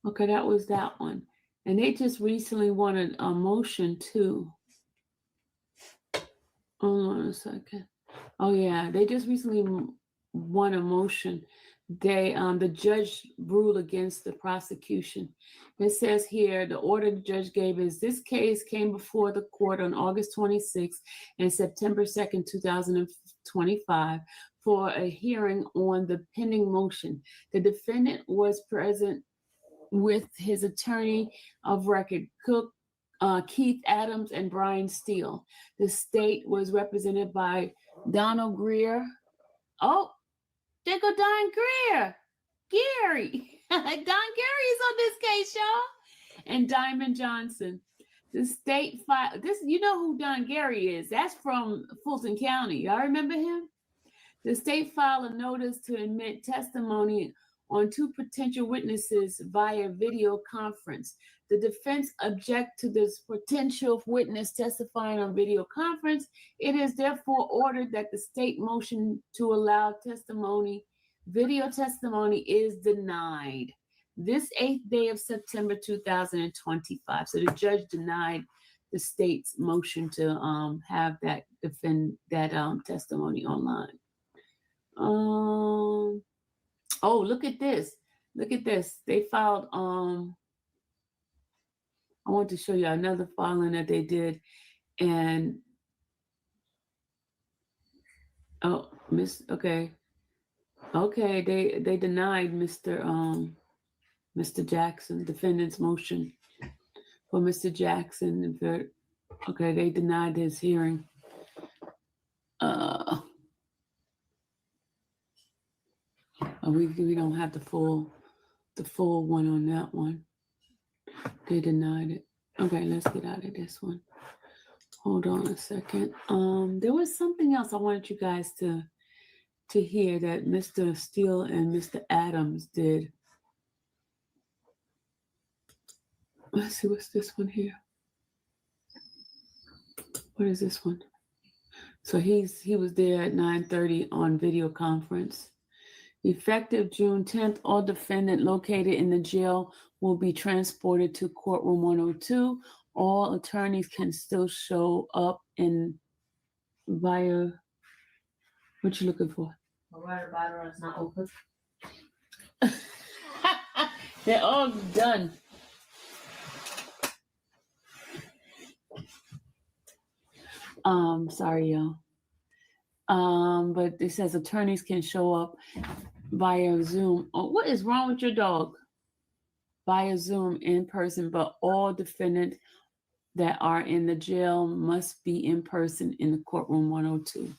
Okay, that was that one. And they just recently wanted a motion too. Hold on a second. Oh yeah, they just recently won a motion. The judge ruled against the prosecution. It says here the order the judge gave is this case came before the court on August 26th and September 2nd, 2025 for a hearing on the pending motion. The defendant was present with his attorney of record, Keith Adams and Brian Steele. The state was represented by Donald Greer. Oh, there go Don Greer. Gary. Don Gary is on this case, y'all. And Diamond Johnson. The state filed this. You know who Don Gary is? That's from Fulton County. Y'all remember him? The state filed a notice to admit testimony on two potential witnesses via video conference. The defense object to this potential witness testifying on video conference. It is therefore ordered that the state motion to allow video testimony is denied. This 8th day of September 2025. So the judge denied the state's motion to have that testimony online. Oh, look at this. Look at this. They filed, I want to show you another filing that they did. And, okay. Okay, they denied Mr. Jackson, defendant's motion for Mr. Jackson. Okay, they denied his hearing. We don't have the full one on that one. They denied it. Okay, let's get out of this one. Hold on a second. There was something else I wanted you guys to hear that Mr. Steele and Mr. Adams did. Let's see, what's this one here? What is this one? So he was there at 9:30 on video conference. Effective June 10th, all defendant located in the jail will be transported to courtroom 102. All attorneys can still show up via, what you looking for? Right about her, it's not open. They're all done. Sorry, y'all. But it says attorneys can show up via Zoom. Oh, what is wrong with your dog? Via Zoom in person, but all defendants that are in the jail must be in person in the courtroom 102.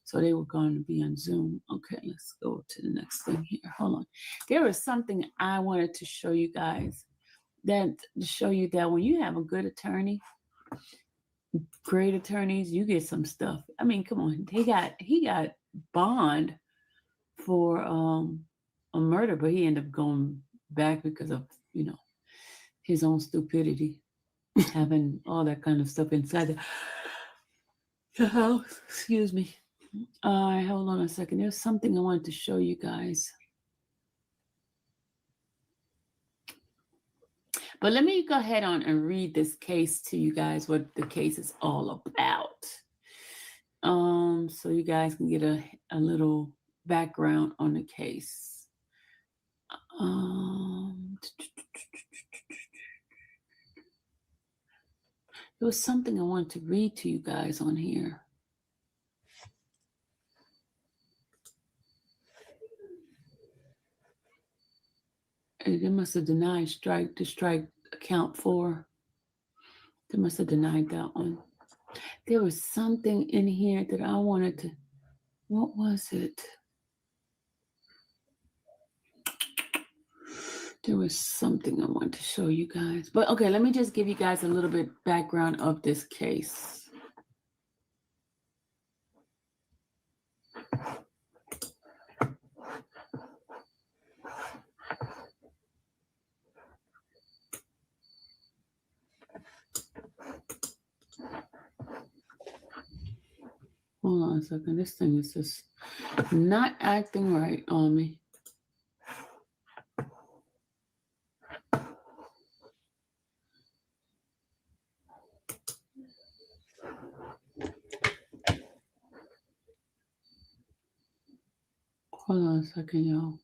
So they were going to be on Zoom. Okay, let's go to the next thing here. Hold on. There was something I wanted to show you guys that when you have a good attorney, great attorneys, you get some stuff. I mean, come on. He got bond for a murder, but he ended up going back because of, his own stupidity, having all that kind of stuff inside the house. Excuse me. All right, hold on a second. There's something I wanted to show you guys. But let me go ahead on and read this case to you guys, what the case is all about. So you guys can get a little background on the case. There was something I wanted to read to you guys on here. They must have denied strike count 4. They must have denied that one. There was something in here that I wanted to, what was it? There was something I wanted to show you guys. But okay, let me just give you guys a little bit background of this case. Hold on a second. This thing is just not acting right on me. Hold on a second, y'all.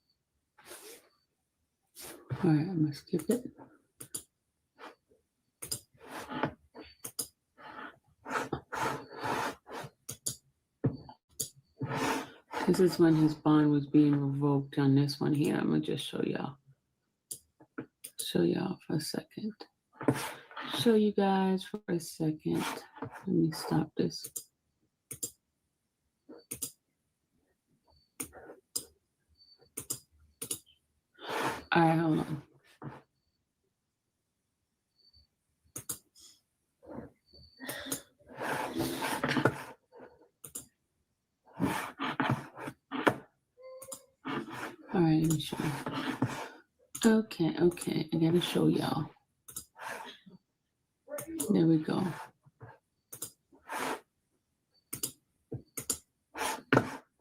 All right, I'm gonna skip it. This is when his bond was being revoked on this one here. I'm gonna just show y'all. Show y'all for a second. Show you guys for a second. Let me stop this. All right, hold on. All right, let me show you. Okay, I gotta show y'all. There we go.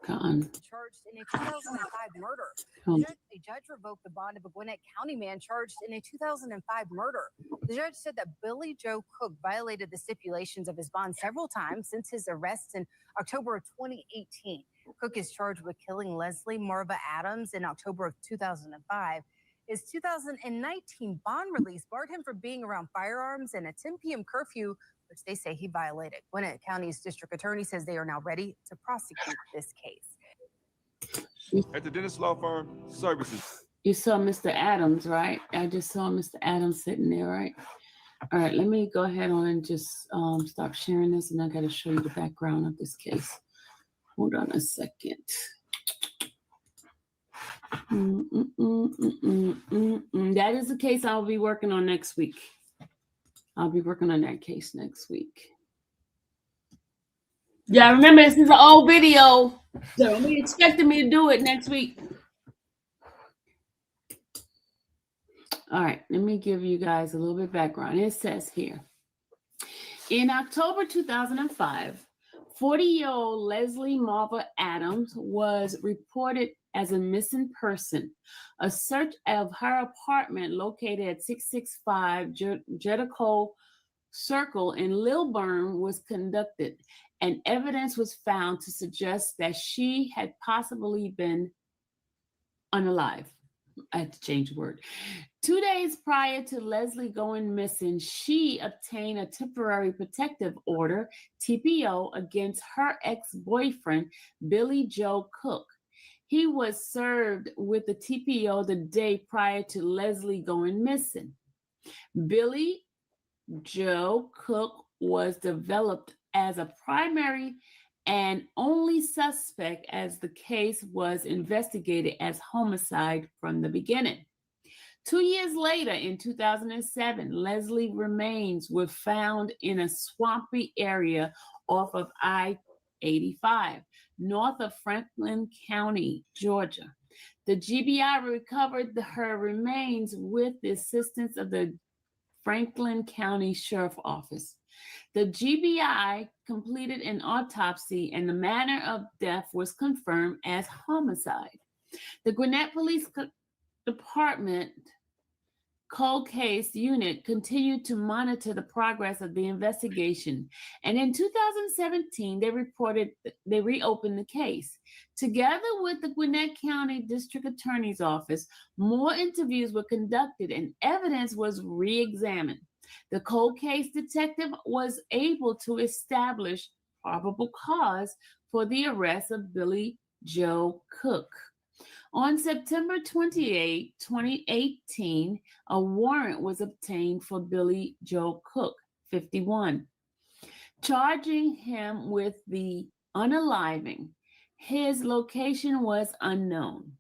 Gone. Charged in a 2005 murder. Oh. A judge revoked the bond of a Gwinnett County man charged in a 2005 murder. The judge said that Billy Joe Cook violated the stipulations of his bond several times since his arrest in October of 2018. Cook is charged with killing Leslie Marva Adams in October of 2005. His 2019 bond release barred him from being around firearms and a 10 p.m. curfew, which they say he violated. Gwinnett County's district attorney says they are now ready to prosecute this case. At the Dennis Law Firm Services. You saw Mr. Adams, right? I just saw Mr. Adams sitting there, right? All right, let me go ahead on and just stop sharing this, and I got to show you the background of this case. Hold on a second. That is the case I'll be working on next week. I'll be working on that case next week. Yeah, remember, this is an old video. So we expected me to do it next week. All right, let me give you guys a little bit of background. It says here, in October 2005, 40-year-old Leslie Marva Adams was reported as a missing person. A search of her apartment located at 665 Jericho Circle in Lilburn was conducted, and evidence was found to suggest that she had possibly been unalive. I had to change the word. 2 days prior to Leslie going missing, she obtained a temporary protective order, TPO, against her ex-boyfriend, Billy Joe Cook. He was served with the TPO the day prior to Leslie going missing. Billy Joe Cook was developed as a primary and only suspect as the case was investigated as homicide from the beginning. 2 years later, in 2007, Leslie remains were found in a swampy area off of I-85, north of Franklin County, Georgia. The GBI recovered her remains with the assistance of the Franklin County Sheriff's Office. The GBI completed an autopsy and the manner of death was confirmed as homicide. The Gwinnett Police Department Cold Case Unit continued to monitor the progress of the investigation, and in 2017, they reopened the case. Together with the Gwinnett County District Attorney's Office, more interviews were conducted and evidence was re-examined. The cold case detective was able to establish probable cause for the arrest of Billy Joe Cook. On September 28, 2018, a warrant was obtained for Billy Joe Cook, 51, charging him with the unaliving. His location was unknown.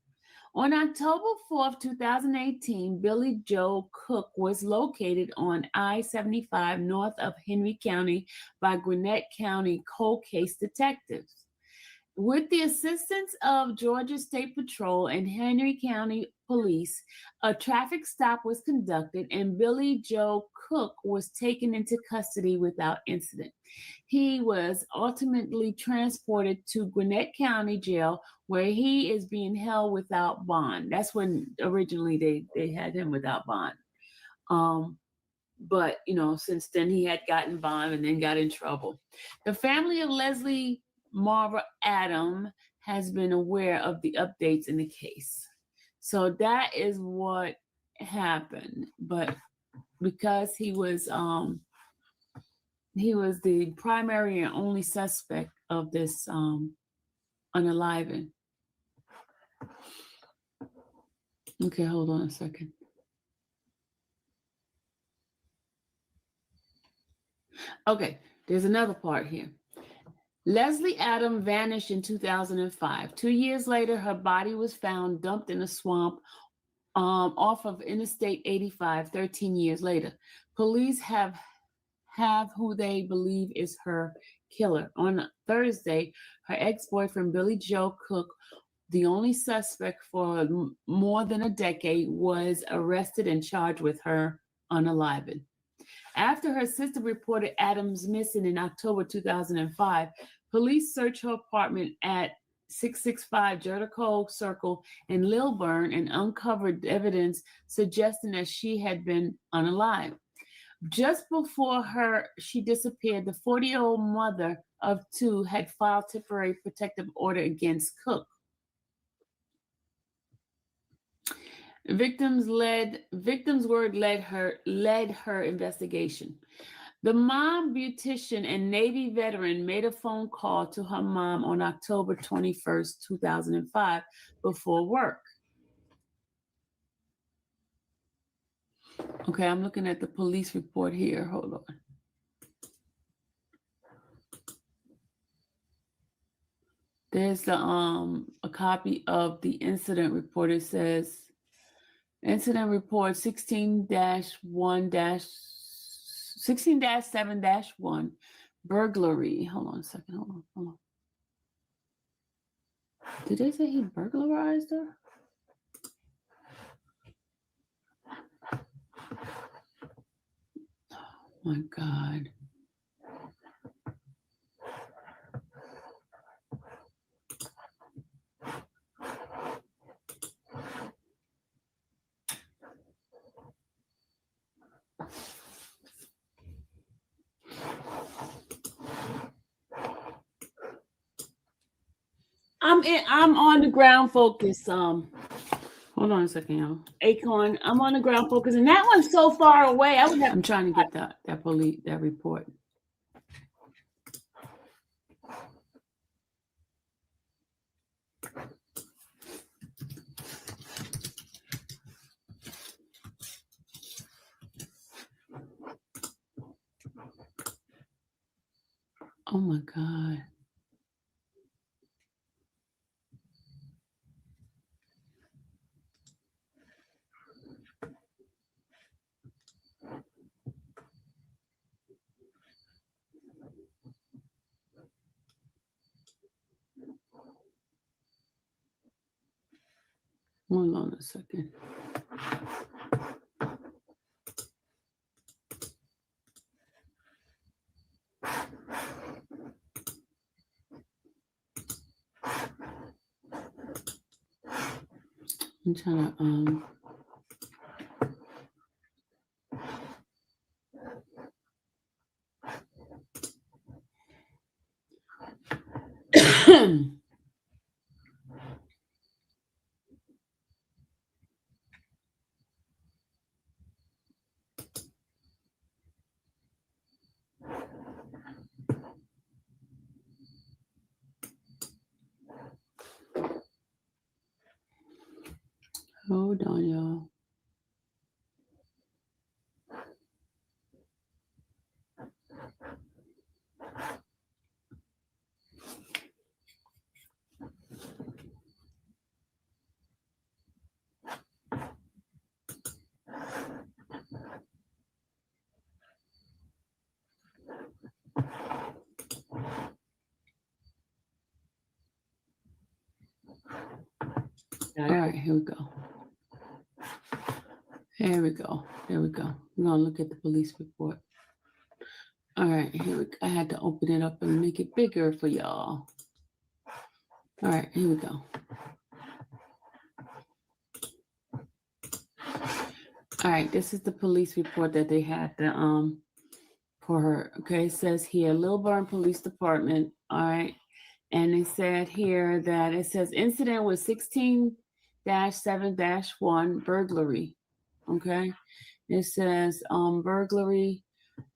On October 4th, 2018, Billy Joe Cook was located on I-75 north of Henry County by Gwinnett County cold case detectives. With the assistance of Georgia State Patrol and Henry County Police, a traffic stop was conducted and Billy Joe Cook was taken into custody without incident. He was ultimately transported to Gwinnett County Jail, where he is being held without bond. That's when originally they had him without bond. But since then he had gotten bond and then got in trouble. The family of Leslie Marva Adam has been aware of the updates in the case. So that is what happened. But because he was the primary and only suspect of this unaliving. Okay, hold on a second. Okay, there's another part here. Leslie Adam vanished in 2005. 2 years later, her body was found dumped in a swamp off of Interstate 85, 13 years later. Police have who they believe is her killer. On Thursday, her ex-boyfriend, Billy Joe Cook, the only suspect for more than a decade, was arrested and charged with her unaliving. After her sister reported Adams missing in October 2005, police searched her apartment at 665 Jericho Circle in Lilburn and uncovered evidence suggesting that she had been unalived. Just before she disappeared, the 40-year-old mother of two had filed temporary protective order against Cook. Victims' word led her investigation. The mom, beautician, and Navy veteran made a phone call to her mom on October 21st, 2005, before work. Okay, I'm looking at the police report here. Hold on. There's a copy of the incident report. It says, incident report 16-7-1, burglary. Hold on a second. Hold on. Did they say he burglarized her? Oh my God. I'm on the ground focus. Hold on a second, y'all. Acorn, I'm on the ground focus, and that one's so far away. I'm trying to get that report. Oh my God. Hold on a second. I'm trying to hold on, y'all. All right, here we go. Here we go. There we go. We're gonna look at the police report. All right, here we go. I had to open it up and make it bigger for y'all. All right, here we go. All right, this is the police report that they had for her. Okay, it says here, Lilburn Police Department. All right, and it said here that it says incident was 16-7-1 burglary. Okay, it says burglary,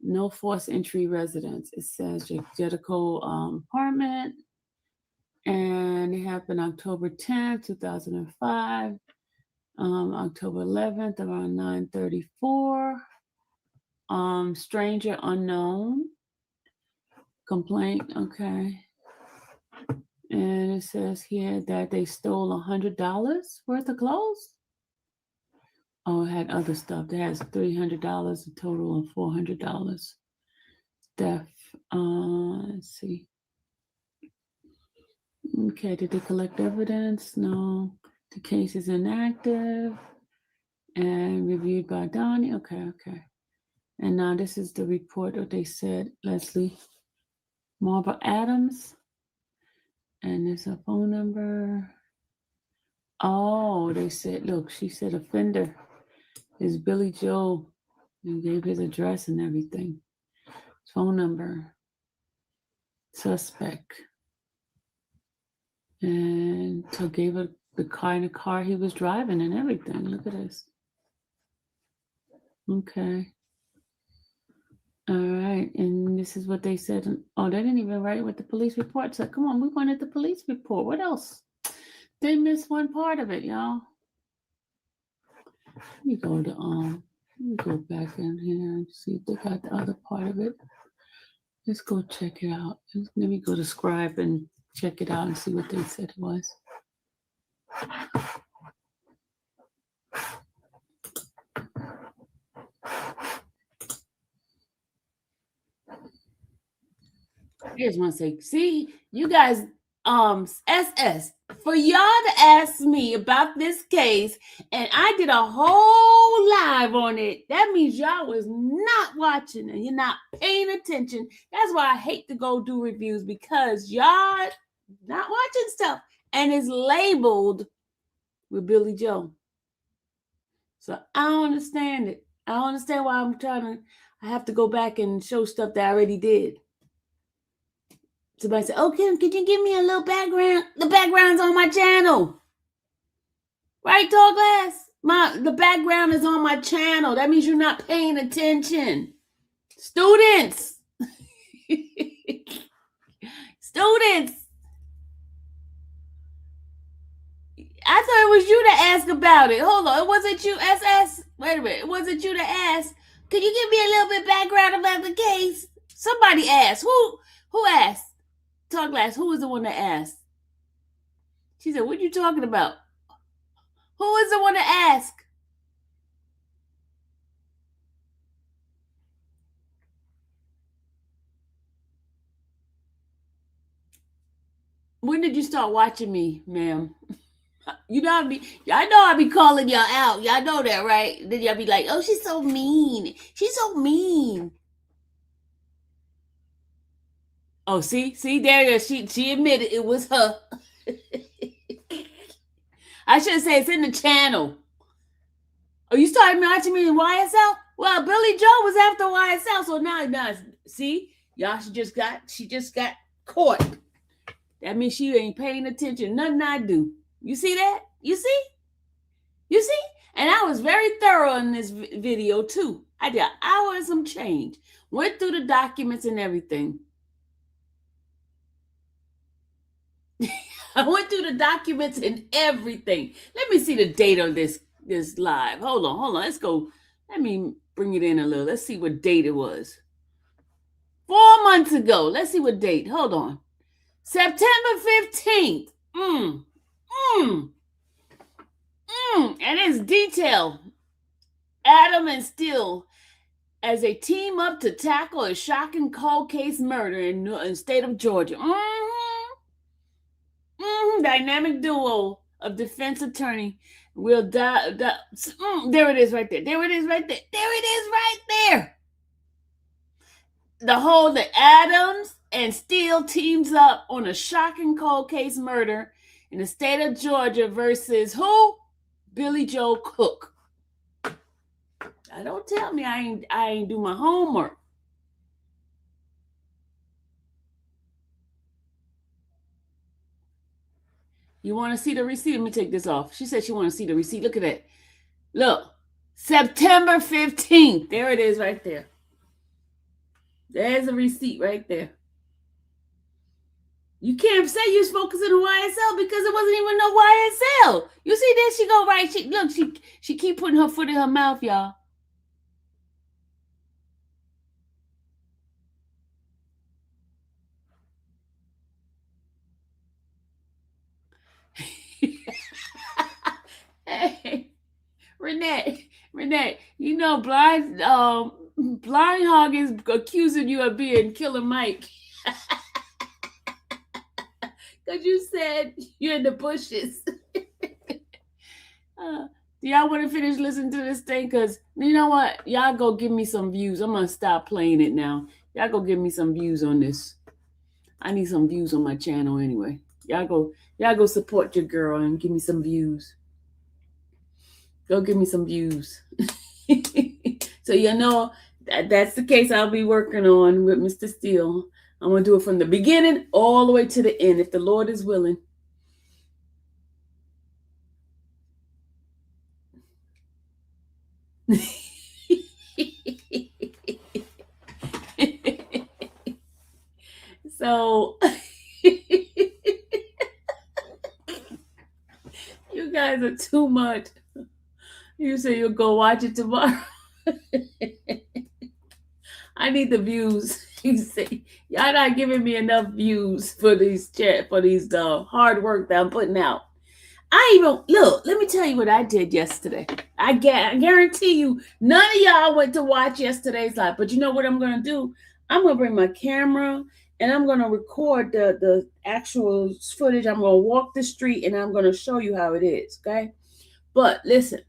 no forced entry residence. It says Jericho apartment, and it happened October 10th, 2005. October 11th, around 9:34. Stranger unknown. Complaint, okay. And it says here that they stole $100 worth of clothes. Oh, it had other stuff. That has $300 a total and $400. Theft. Let's see. Okay, did they collect evidence? No. The case is inactive and reviewed by Donnie. Okay. And now this is the report that they said, Leslie Marva Adams. And there's a phone number. Oh, they said, look, she said offender is Billy Joe and gave his address and everything. Phone number. Suspect. And so gave her the kind of car he was driving and everything. Look at this. Okay. All right. And this is what they said. Oh, they didn't even write what the police report said. Come on, we wanted the police report. What else? They missed one part of it, y'all. Let me go back in here and see if they got the other part of it. Let's go check it out. Let me go to Scribe and check it out and see what they said it was. I just want to say, see, you guys, SS, for y'all to ask me about this case, and I did a whole live on it. That means y'all was not watching and you're not paying attention. That's why I hate to go do reviews, because y'all not watching stuff and it's labeled with Billy Joe. So I don't understand it. I don't understand why I have to go back and show stuff that I already did. Somebody said, oh, Kim, could you give me a little background? The background's on my channel. Right, Tall Glass? The background is on my channel. That means you're not paying attention. Students. Students. I thought it was you to ask about it. Hold on. It wasn't you, SS? Wait a minute. It wasn't you to ask. Could you give me a little bit background about the case? Somebody asked. Who asked? Tall Glass, who was the one that asked? She said, what are you talking about? Who was the one to ask? When did you start watching me, ma'am? You know I know I be calling y'all out. Y'all know that, right? Then y'all be like, oh, she's so mean. She's so mean. Oh, see, there it is. She admitted it was her. I should say it's in the channel. Oh, you started watching me in YSL? Well, Billy Joe was after YSL, so now, see, y'all, she just got caught. That means she ain't paying attention. Nothing I do. You see that? You see? And I was very thorough in this video too. I did an hour and some change. Went through the documents and everything. I went through the documents and everything. Let me see the date on this live. Hold on. Let's go. Let me bring it in a little. Let's see what date it was. 4 months ago. Let's see what date. Hold on. September 15th. And it's detailed. Adam and Steele as they team up to tackle a shocking cold case murder in the state of Georgia. Dynamic duo of defense attorney We'll die. There it is right there. There it is right there. There it is right there. The Adams and Steele teams up on a shocking cold case murder in the state of Georgia versus who? Billy Joe Cook. Don't tell me I ain't do my homework. You want to see the receipt? Let me take this off. She said she want to see the receipt. Look at that. Look, September 15th. There it is right there. There's a receipt right there. You can't say you was focusing on YSL because it wasn't even no YSL. You see this? She go right. She keep putting her foot in her mouth, y'all. Hey, Renee, you know Blind Hog is accusing you of being Killer Mike. Because you said you're in the bushes. Do y'all want to finish listening to this thing? Because you know what? Y'all go give me some views. I'm going to stop playing it now. Y'all go give me some views on this. I need some views on my channel anyway. Y'all go support your girl and give me some views. Go give me some views. So you know that's the case I'll be working on with Mr. Steele. I'm going to do it from the beginning all the way to the end, if the Lord is willing. So, you guys are too much. You say you'll go watch it tomorrow. I need the views. You say y'all not giving me enough views for these hard work that I'm putting out. Look, let me tell you what I did yesterday. I guarantee you none of y'all went to watch yesterday's live, but you know what I'm going to do? I'm going to bring my camera and I'm going to record the actual footage. I'm going to walk the street and I'm going to show you how it is, okay? But listen,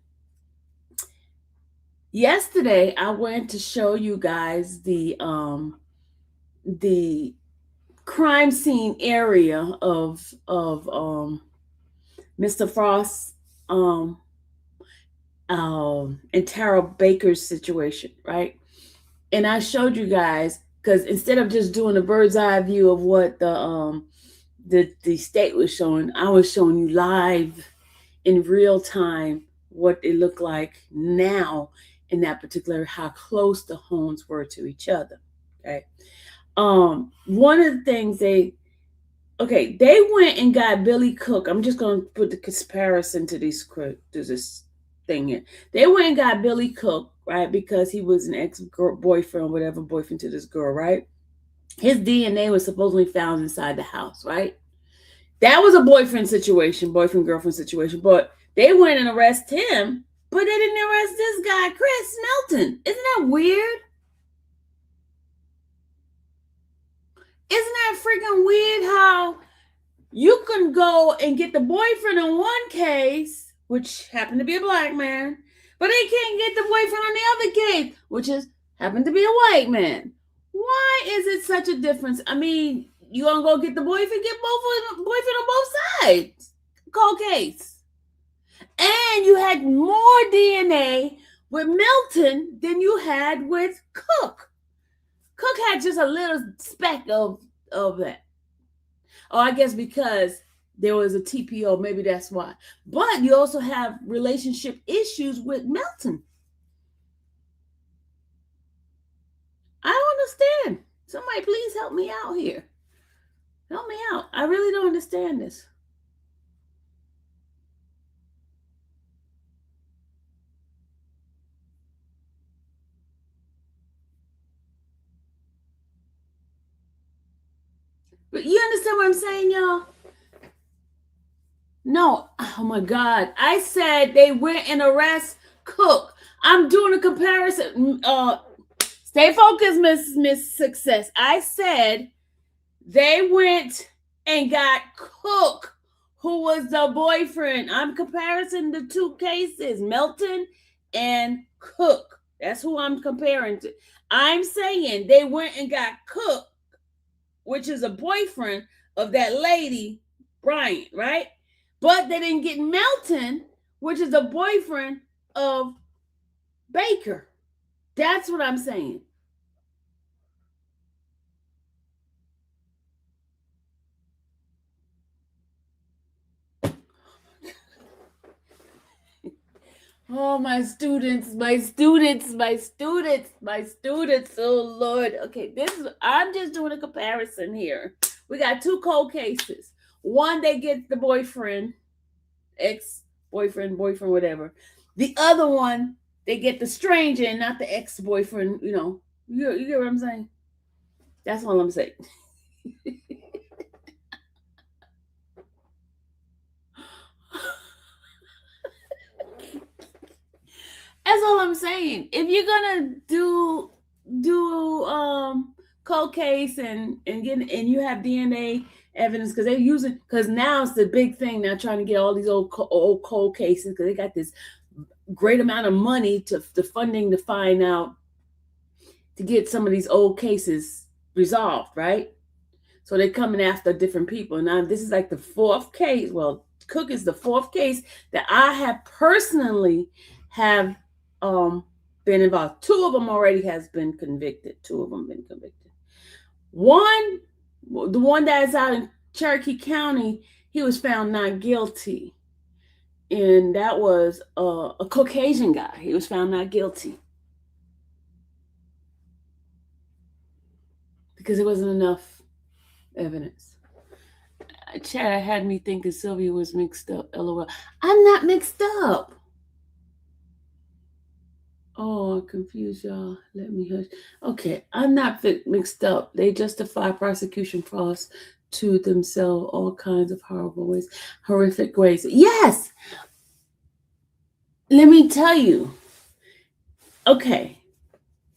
yesterday I went to show you guys the crime scene area of Mr. Frost and Tara Baker's situation, right? And I showed you guys, because instead of just doing a bird's eye view of what the state was showing, I was showing you live in real time what it looked like now in that particular, how close the homes were to each other. Okay. One of the things they went and got Billy Cook. I'm just going to put the comparison to this thing here. They went and got Billy Cook, right? Because he was an ex-boyfriend, whatever, boyfriend to this girl, right? His DNA was supposedly found inside the house, right? That was a boyfriend-girlfriend situation, but they went and arrested him, but they didn't arrest this guy, Chris Melton. Isn't that weird? Isn't that freaking weird how you can go and get the boyfriend in one case, which happened to be a black man, but they can't get the boyfriend on the other case, which happened to be a white man? Why is it such a difference? I mean, you gonna go get the boyfriend, get boyfriend on both sides. Cold case. And you had more DNA with Milton than you had with Cook. Cook had just a little speck of that. Oh, I guess because there was a TPO, maybe that's why. But you also have relationship issues with Melton. I don't understand. Somebody please help me out here. Help me out. I really don't understand this. But you understand what I'm saying, y'all? No. Oh, my God. I said they went and arrest Cook. I'm doing a comparison. Stay focused, Miss Success. I said they went and got Cook, who was the boyfriend. I'm comparing the two cases, Melton and Cook. That's who I'm comparing to. I'm saying they went and got Cook, which is a boyfriend of that lady, Bryant, right? But they didn't get Melton, which is a boyfriend of Baker. That's what I'm saying. Oh, my students, my students, my students, my students. Oh, Lord. Okay, I'm just doing a comparison here. We got two cold cases. One, they get the boyfriend, ex-boyfriend, boyfriend, whatever. The other one, they get the stranger and not the ex-boyfriend, you get what I'm saying? That's all I'm saying. That's all I'm saying. If you're gonna do cold case and you have DNA evidence, because now it's the big thing now, trying to get all these old cold cases, because they got this great amount of money to funding to find out, to get some of these old cases resolved, right? So they're coming after different people. Now this is like the fourth case. Well, Cook is the fourth case that I have personally have been involved. Two of them already has been convicted. Two of them been convicted. One, the one that is out in Cherokee County, he was found not guilty. And that was a Caucasian guy. He was found not guilty because there wasn't enough evidence. Chad had me thinking Sylvia was mixed up. LOL. I'm not mixed up. Oh, I confused y'all. Let me hush. Okay, I'm not mixed up. They justify prosecution costs to themselves all kinds of horrible ways, horrific ways. Yes. Let me tell you. Okay.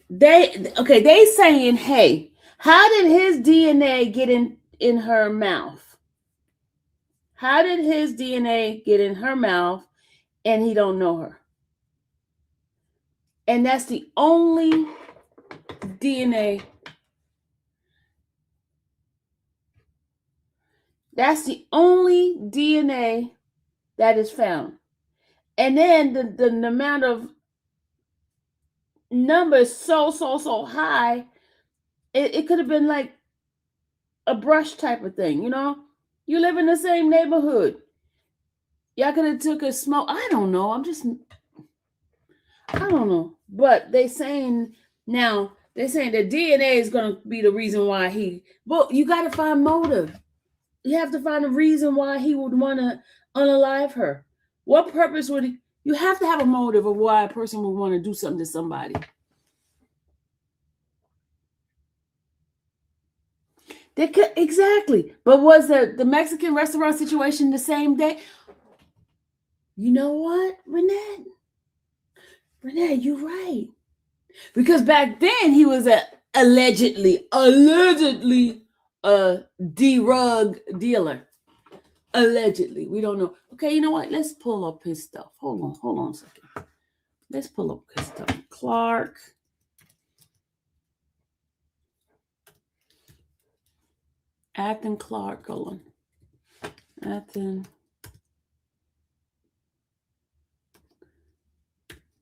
They saying, hey, how did his DNA get in her mouth? How did his DNA get in her mouth and he don't know her? And that's the only DNA. That's the only DNA that is found. And then the amount of numbers so high, it could have been like a brush type of thing, You live in the same neighborhood. Y'all could have took a smoke. I don't know. I don't know. But they're saying the DNA is going to be the reason why well, you got to find motive. You have to find a reason why he would want to unalive her. What purpose would you have to have a motive of why a person would want to do something to somebody? They could, exactly. But was the Mexican restaurant situation the same day? You know what, Renee, you're right. Because back then he was allegedly a drug dealer. Allegedly. We don't know. Okay, you know what? Let's pull up his stuff. Hold on a second. Let's pull up his stuff. Clark. Athen Clark. Hold on. Athen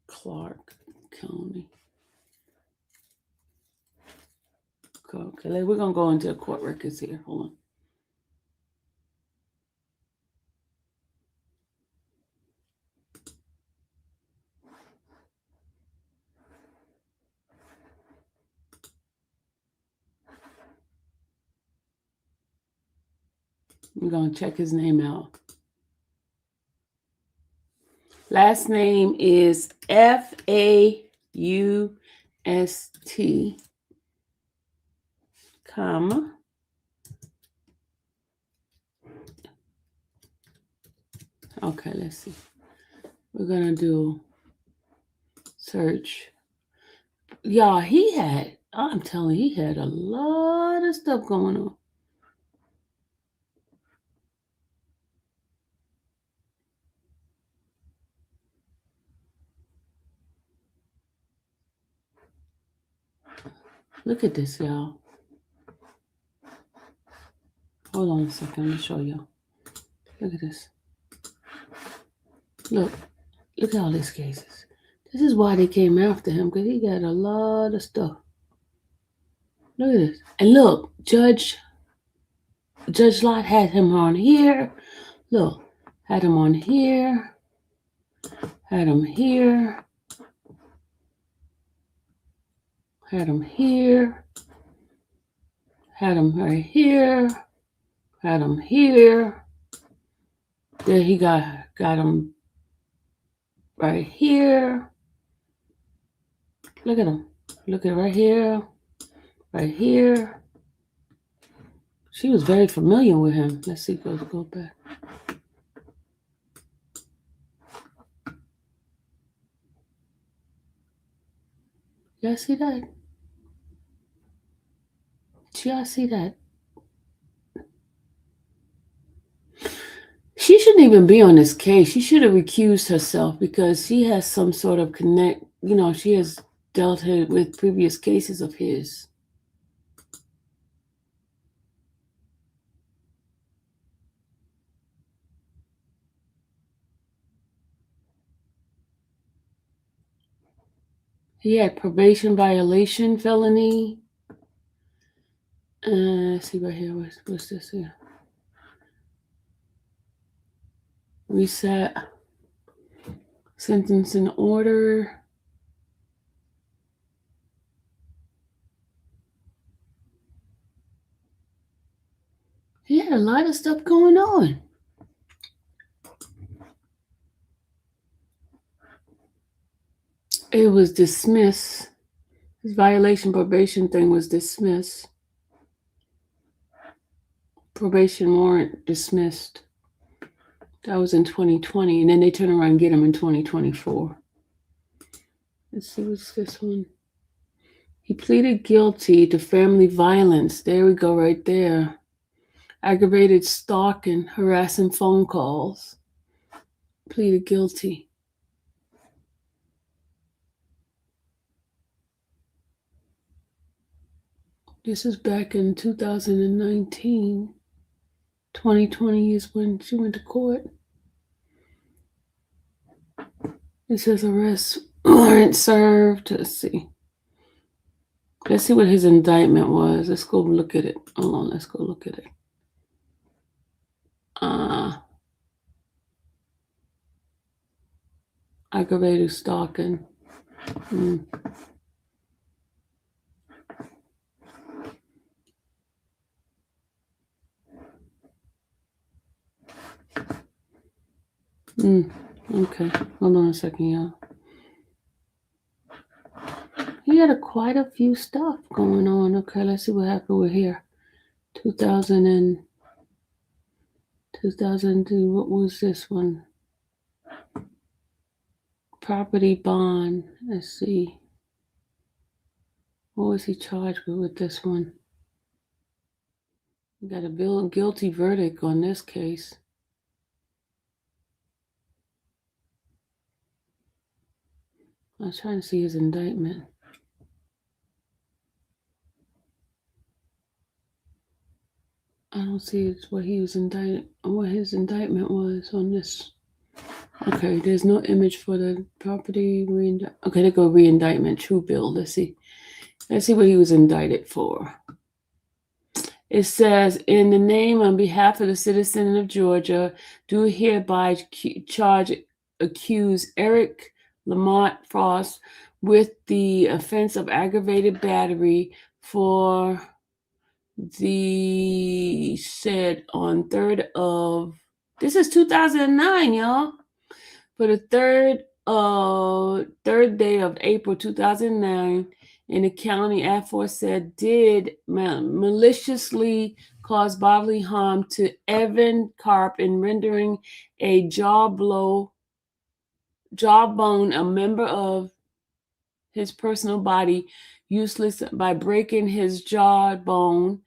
Clark County. Okay, we're going to go into court records here. Hold on. I'm going to check his name out. Last name is Faust, comma. Okay, let's see. We're going to do search. Y'all, I'm telling you, he had a lot of stuff going on. Look at this, y'all. Hold on a second. Let me show you. Look at this. Look at all these cases. This is why they came after him, because he got a lot of stuff. Look at this. And look, Judge Lott had him on here. Look, had him on here. Had him here. Had him here. Had him right here. Had him here. Then he got him right here. Look at him. Look at right here. Right here. She was very familiar with him. Let's see, go back. Y'all see that? Y'all see that? She shouldn't even be on this case. She should have recused herself because she has some sort of connect. You know, she has dealt with previous cases of his. He had probation violation felony. Let's see right here. What's this here? Reset. Sentence in order. He had a lot of stuff going on. It was dismissed. His violation probation thing was dismissed. Probation warrant dismissed. That was in 2020. And then they turn around and get him in 2024. Let's see, what's this one? He pleaded guilty to family violence. There we go, right there. Aggravated stalking, harassing phone calls. Pleaded guilty. This is back in 2019. 2020 is when she went to court. It says arrest warrant served. Let's see. Let's see what his indictment was. Let's go look at it. Hold on, let's go look at it. Aggravated stalking. Okay, hold on a second, y'all. He had quite a few stuff going on. Okay, let's see what happened with here. 2002. What was this one? Property bond. Let's see. What was he charged with this one? We got a guilty verdict on this case. I was trying to see his indictment. I don't see what he was indicted, what his indictment was on this. Okay, there's no image for the property okay, they go re-indictment, true bill. Let's see what he was indicted for. It says, in the name on behalf of the citizen of Georgia, do hereby accuse Eric Lamont Frost with the offense of aggravated battery for the said on this is 2009, y'all. For the third day of April 2009, in the county aforesaid did maliciously cause bodily harm to Evan Karp in rendering a jawbone a member of his personal body useless by breaking his jawbone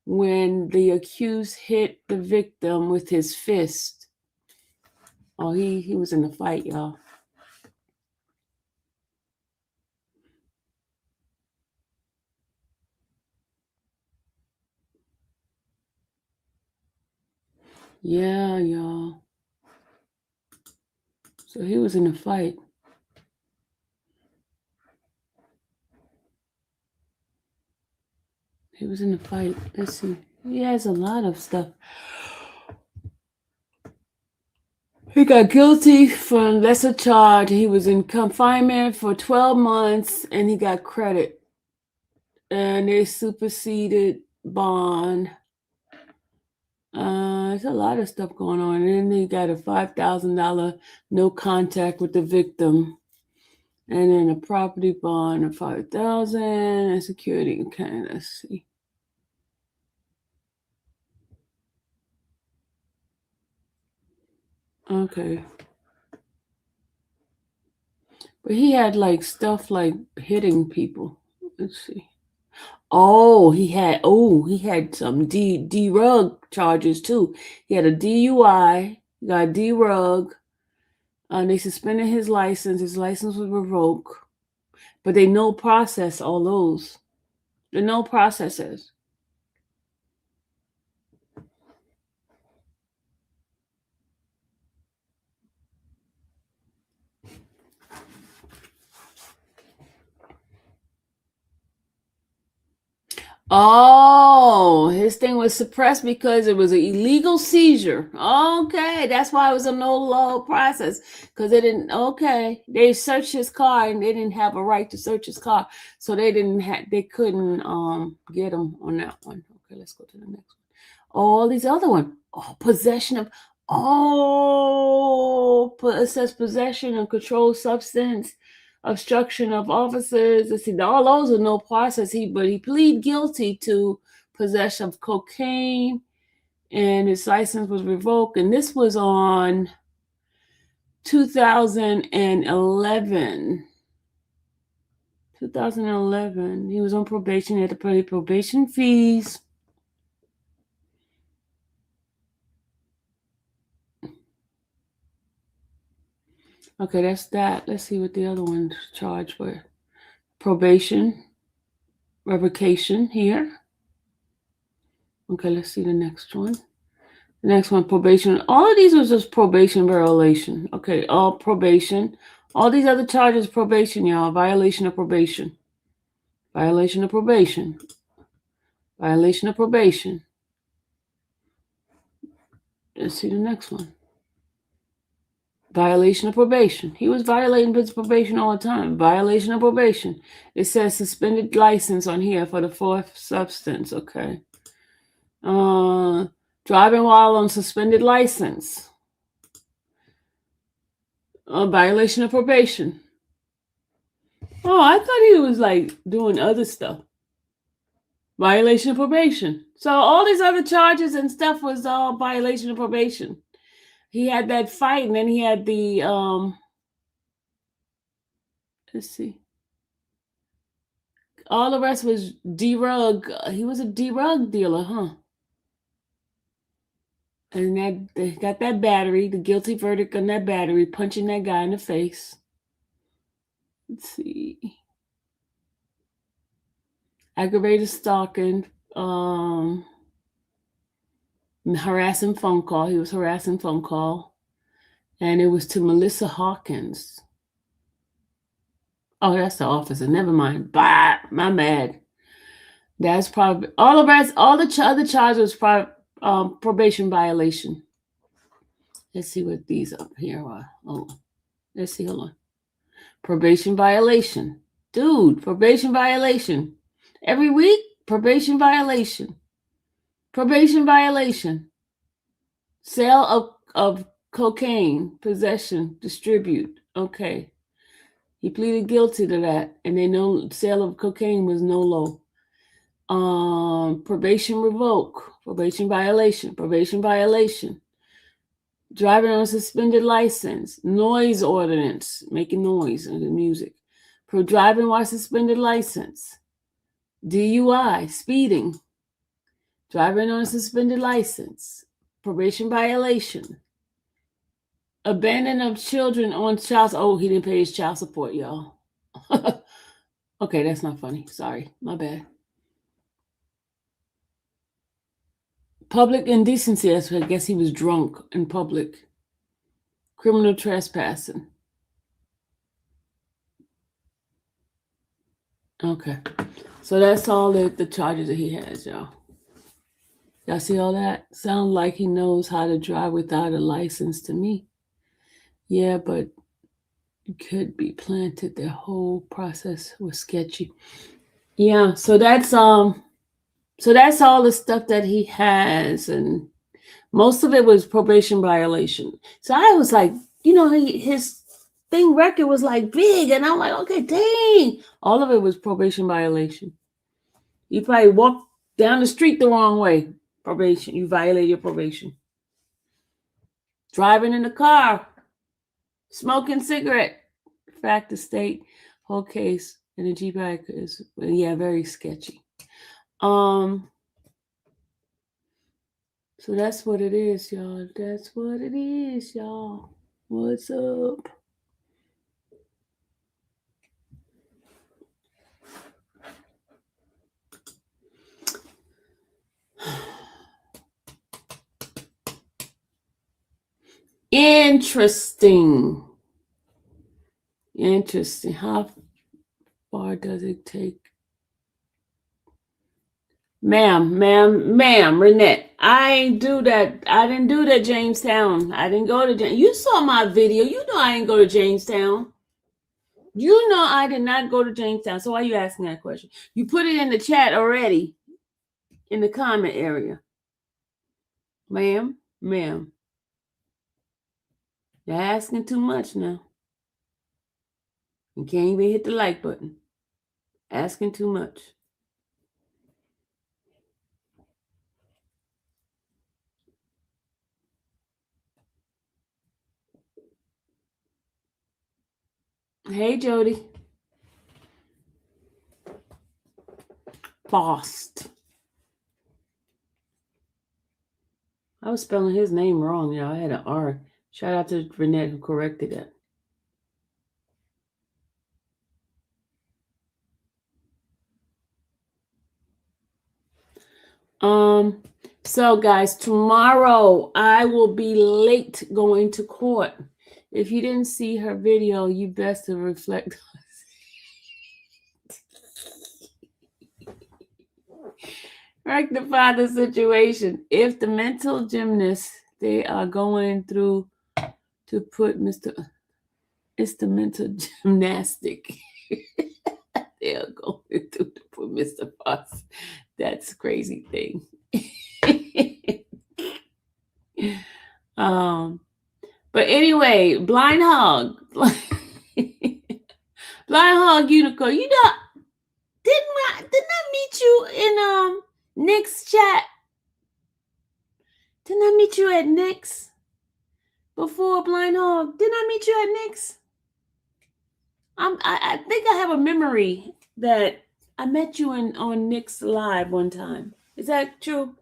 when the accused hit the victim with his fist. Oh, he was in the fight, y'all. Yeah, y'all. So he was in a fight. He was in a fight. Let's see. He has a lot of stuff. He got guilty for a lesser charge. He was in confinement for 12 months and he got credit. And they superseded bond. There's a lot of stuff going on. And then he got a $5,000 no contact with the victim. And then a property bond of $5,000 and security. Okay, let's see. Okay. But he had like stuff like hitting people. Let's see. He had some D-rug charges too. He had a DUI, he got D-rug. They suspended his license. His license was revoked. But they no process all those. The no processes. Oh, his thing was suppressed because it was an illegal seizure. Okay, that's why it was a no process. Because they searched his car and they didn't have a right to search his car. So they couldn't get him on that one. Okay, let's go to the next one. All these other ones. Possession of it says possession of controlled substance, obstruction of officers. Let's see, all those are no process. But he pleaded guilty to possession of cocaine, and his license was revoked. And this was on 2011. 2011. He was on probation. He had to pay probation fees. Okay, that's that. Let's see what the other ones charged were. Probation, revocation here. Okay, let's see the next one. The next one, probation. All of these was just probation violation. Okay, all probation. All these other charges, probation, y'all. Violation of probation. Violation of probation. Violation of probation. Let's see the next one. Violation of probation. He was violating his probation all the time. Violation of probation. It says suspended license on here for the fourth substance. Okay. Driving while on suspended license. Violation of probation. Oh, I thought he was like doing other stuff. Violation of probation. So all these other charges and stuff was all violation of probation. He had that fight, and then he had the let's see. All the rest was D-rug. He was a D-rug dealer, huh? And they got that battery, the guilty verdict on that battery, punching that guy in the face. Let's see. Aggravated stalking, harassing phone call. He was harassing phone call. And it was to Melissa Hawkins. Oh, that's the officer. Never mind. Bah, my bad. That's probably all the rest. All the other charges was probation violation. Let's see what these up here are. Oh, let's see. Hold on. Probation violation, dude. Probation violation. Every week, probation violation. Probation violation. Sale of cocaine, possession, distribute. Okay. He pleaded guilty to that, and they know sale of cocaine was no low. Probation revoke, probation violation, driving on suspended license, noise ordinance, making noise in the music, driving while suspended license, DUI, speeding, driving on suspended license, probation violation, abandonment of children on child. Oh, he didn't pay his child support, y'all. Okay, that's not funny. Sorry, my bad. Public indecency. That's what I guess he was drunk in public. Criminal trespassing. Okay. So that's all the charges that he has, y'all. Y'all see all that? Sound like he knows how to drive without a license to me. Yeah, but you could be planted. The whole process was sketchy. Yeah, so that's all the stuff that he has, and most of it was probation violation. So I was like, his thing record was like big, and I'm like, okay, dang. All of it was probation violation. You probably walked down the street the wrong way. Probation. You violated your probation. Driving in the car. Smoking cigarette. Fact of state. Whole case. And the G-bag is, very sketchy. So that's what it is, y'all. That's what it is, y'all. What's up? Interesting. How far does it take? Ma'am, Renette, I ain't do that. I didn't do that, Jamestown. I didn't go to Jamestown. You saw my video. You know I didn't go to Jamestown. You know I did not go to Jamestown. So why are you asking that question? You put it in the chat already, in the comment area. Ma'am. You're asking too much now. You can't even hit the like button. Asking too much. Hey, Jody. Faust. I was spelling his name wrong, y'all. I had an R. Shout out to Renette who corrected that. So guys, tomorrow I will be late going to court. If you didn't see her video, you best to reflect. Rectify the situation. If the mental gymnasts, they are going through to put it's the mental gymnastic. They are going through to put Mr. Foss. That's a crazy thing. But anyway, blind hog. Blind hog unicorn. You know, didn't I meet you in Nick's chat? Didn't I meet you at Nick's before, blind hog? Didn't I meet you at Nick's? I think I have a memory that I met you on Nick's live one time. Is that true?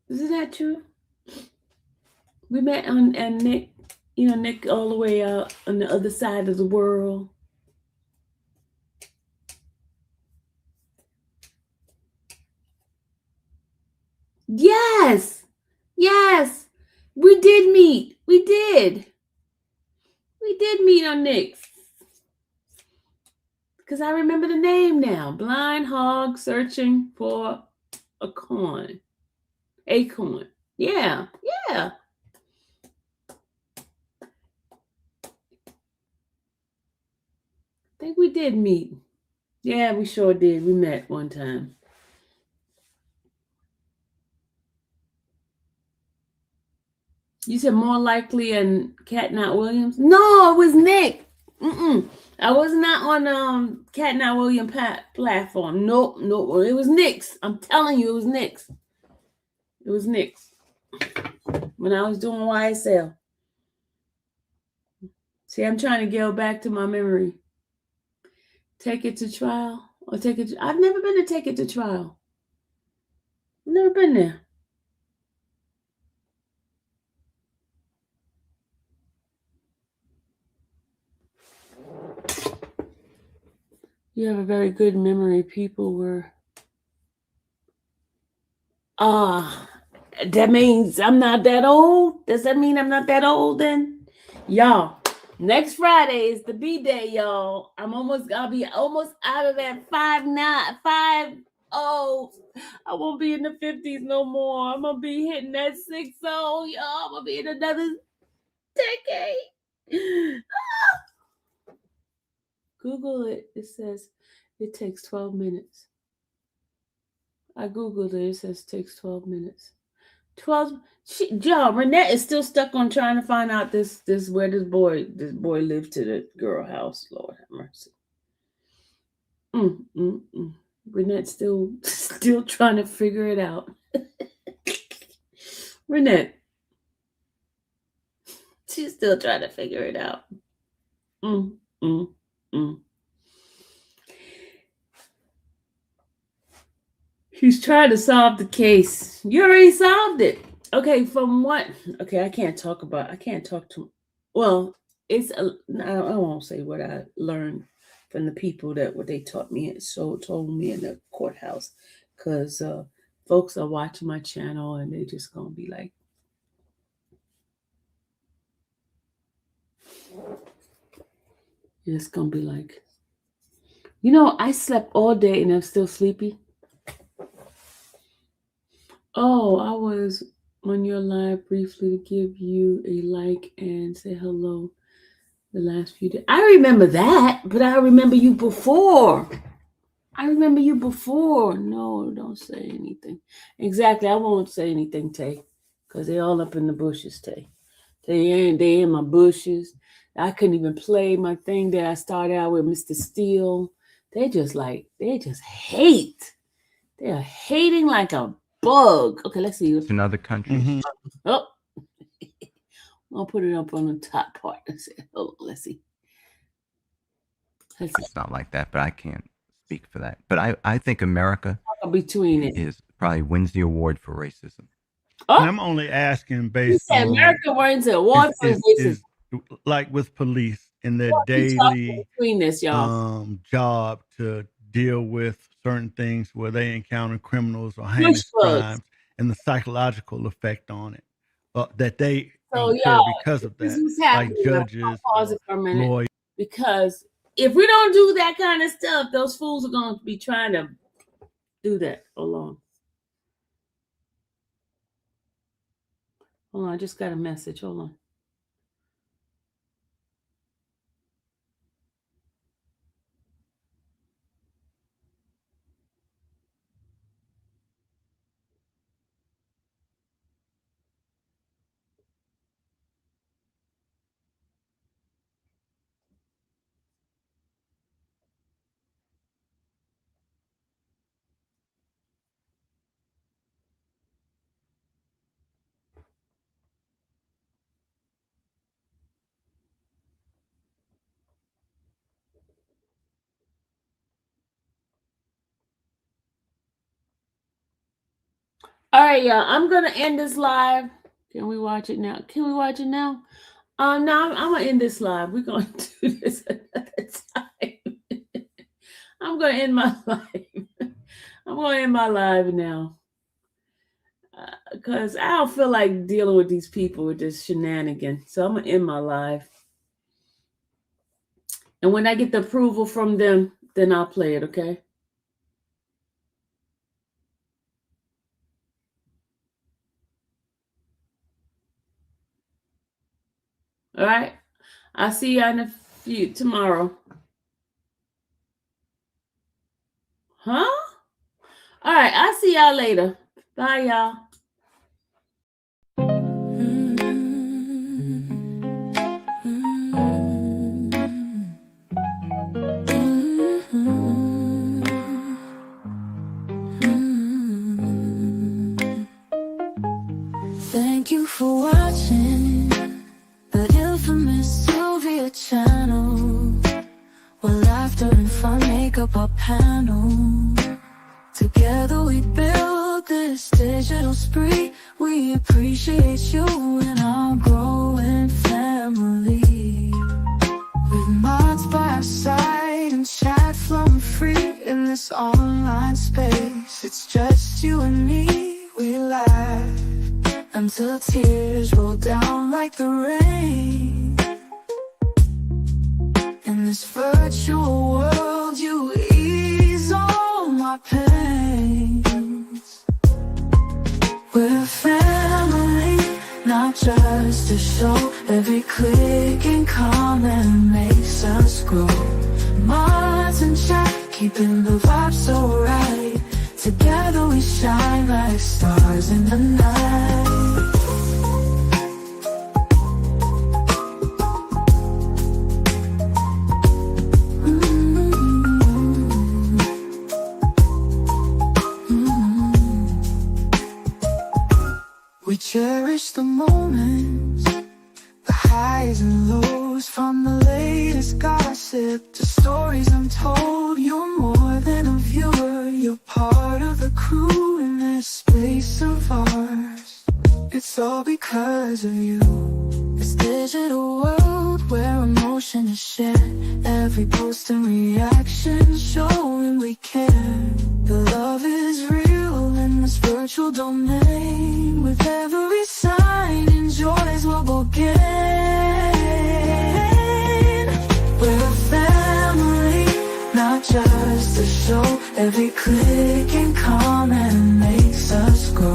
Isn't that true? We met on Nick, Nick all the way out on the other side of the world. Yes. We did meet. We did meet on Nick's. Because I remember the name now. Blind hog searching for a coin. Acorn. Yeah. I think we did meet. Yeah, we sure did. We met one time. You said more likely and Cat Not Williams? No, it was Nick. I was not on Cat Not Williams platform. Nope. It was Nick's. I'm telling you, it was Nick's. It was Nick's. When I was doing YSL. See, I'm trying to go back to my memory. Take it to trial or take it. I've never been to Take It to Trial. I've never been there. You have a very good memory. People were. That means I'm not that old. Does that mean I'm not that old then? Y'all, next Friday is the B day, y'all. I'll be almost out of that 5'9", 5'0". I won't be in the 50s no more. I'm gonna be hitting that 6'0", y'all. I'm gonna be in another decade. Google it. It says it takes 12 minutes. I Googled it. It says it takes 12 minutes. 12. Y'all, Renette is still stuck on trying to find out this where this boy lived to the girl house. Lord have mercy. Renette's still trying to figure it out. Renette, she's still trying to figure it out. He's trying to solve the case. You already solved it. Okay, from what? Okay, I can't talk to. Well, I won't say what I learned from the people that what they taught me. Told me in the courthouse, because folks are watching my channel and they just gonna be like, it's gonna be like, I slept all day and I'm still sleepy. Oh, I was on your live briefly to give you a like and say hello the last few days. I remember that, but I remember you before. No, don't say anything. Exactly, I won't say anything, Tay, because they're all up in the bushes, Tay. They in my bushes. I couldn't even play my thing that I started out with, Mr. Steele. They just hate. They are hating like a bug. Okay, let's see. In other countries. Oh, I'll put it up on the top part. Let's see. It's not like that, but I can't speak for that. But I think America between it probably wins the award for racism. Oh, and I'm only asking based on America wins the award for racism. Like with police in their daily job to deal with certain things where they encounter criminals or heinous crimes and the psychological effect on it that they incur because of that, like judges, pause it for a minute, lawyers. Because if we don't do that kind of stuff, those fools are going to be trying to do that. Hold on, I just got a message. Hold on. All right, y'all. I'm gonna end this live. Can we watch it now? No, I'm gonna end this live. We're gonna do this another time. I'm gonna end my live now. Because I don't feel like dealing with these people with this shenanigan. So I'm gonna end my live. And when I get the approval from them, then I'll play it, okay? All right. I'll see you in a few tomorrow. Huh? All right. I'll see y'all later. Bye, y'all. Thank you for watching the infamous Sylvia channel, where laughter and fun make up our panel. Together we build this digital spree. We appreciate you and our growing family. With mods by our side and chat flowing this online space. It's just you and me, we laugh until tears roll down like the rain. In this virtual world, you ease all my pains. We're family, not just a show. Every click and comment makes us grow. Mods and chat, keeping the vibe so right. Together we shine like stars in the night. We cherish the moments, the highs and lows, from the latest gossip to stories untold. You're more than a viewer, you're part of the crew in this space of ours. It's all because of you. This digital world where emotion is shared, every post and reaction showing we care. The love is real in this virtual domain. With every sign, enjoys what we'll gain. We're a family, not just a show. Every click and comment makes us grow.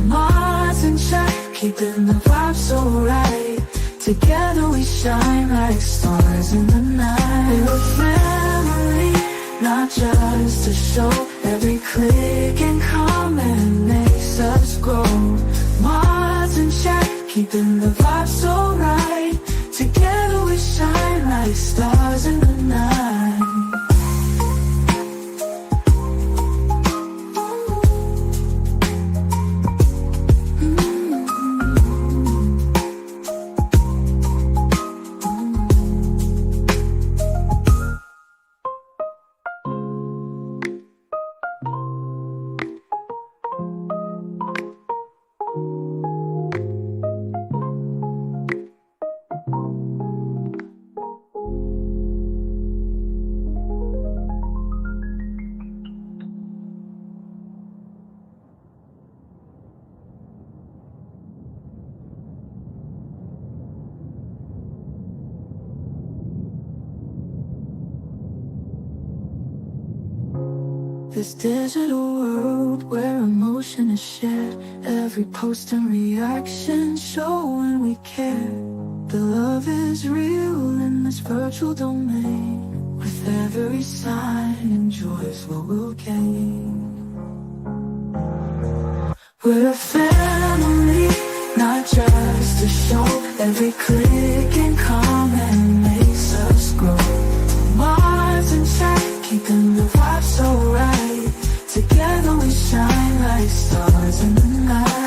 Mods and chat, keeping the vibe so right. Together we shine like stars in the night. We're a family, not just a show. Every click and comment makes us grow. Mods and chat, keeping the vibe so right. Together we shine like stars in the night. This digital world where emotion is shared, every post and reaction showing we care. The love is real in this virtual domain. With every sign, enjoys what we'll gain. We're a family, not just a show. Every click and comment makes us grow. Mods and chat, keeping the vibe so right. Together we shine like stars in the night.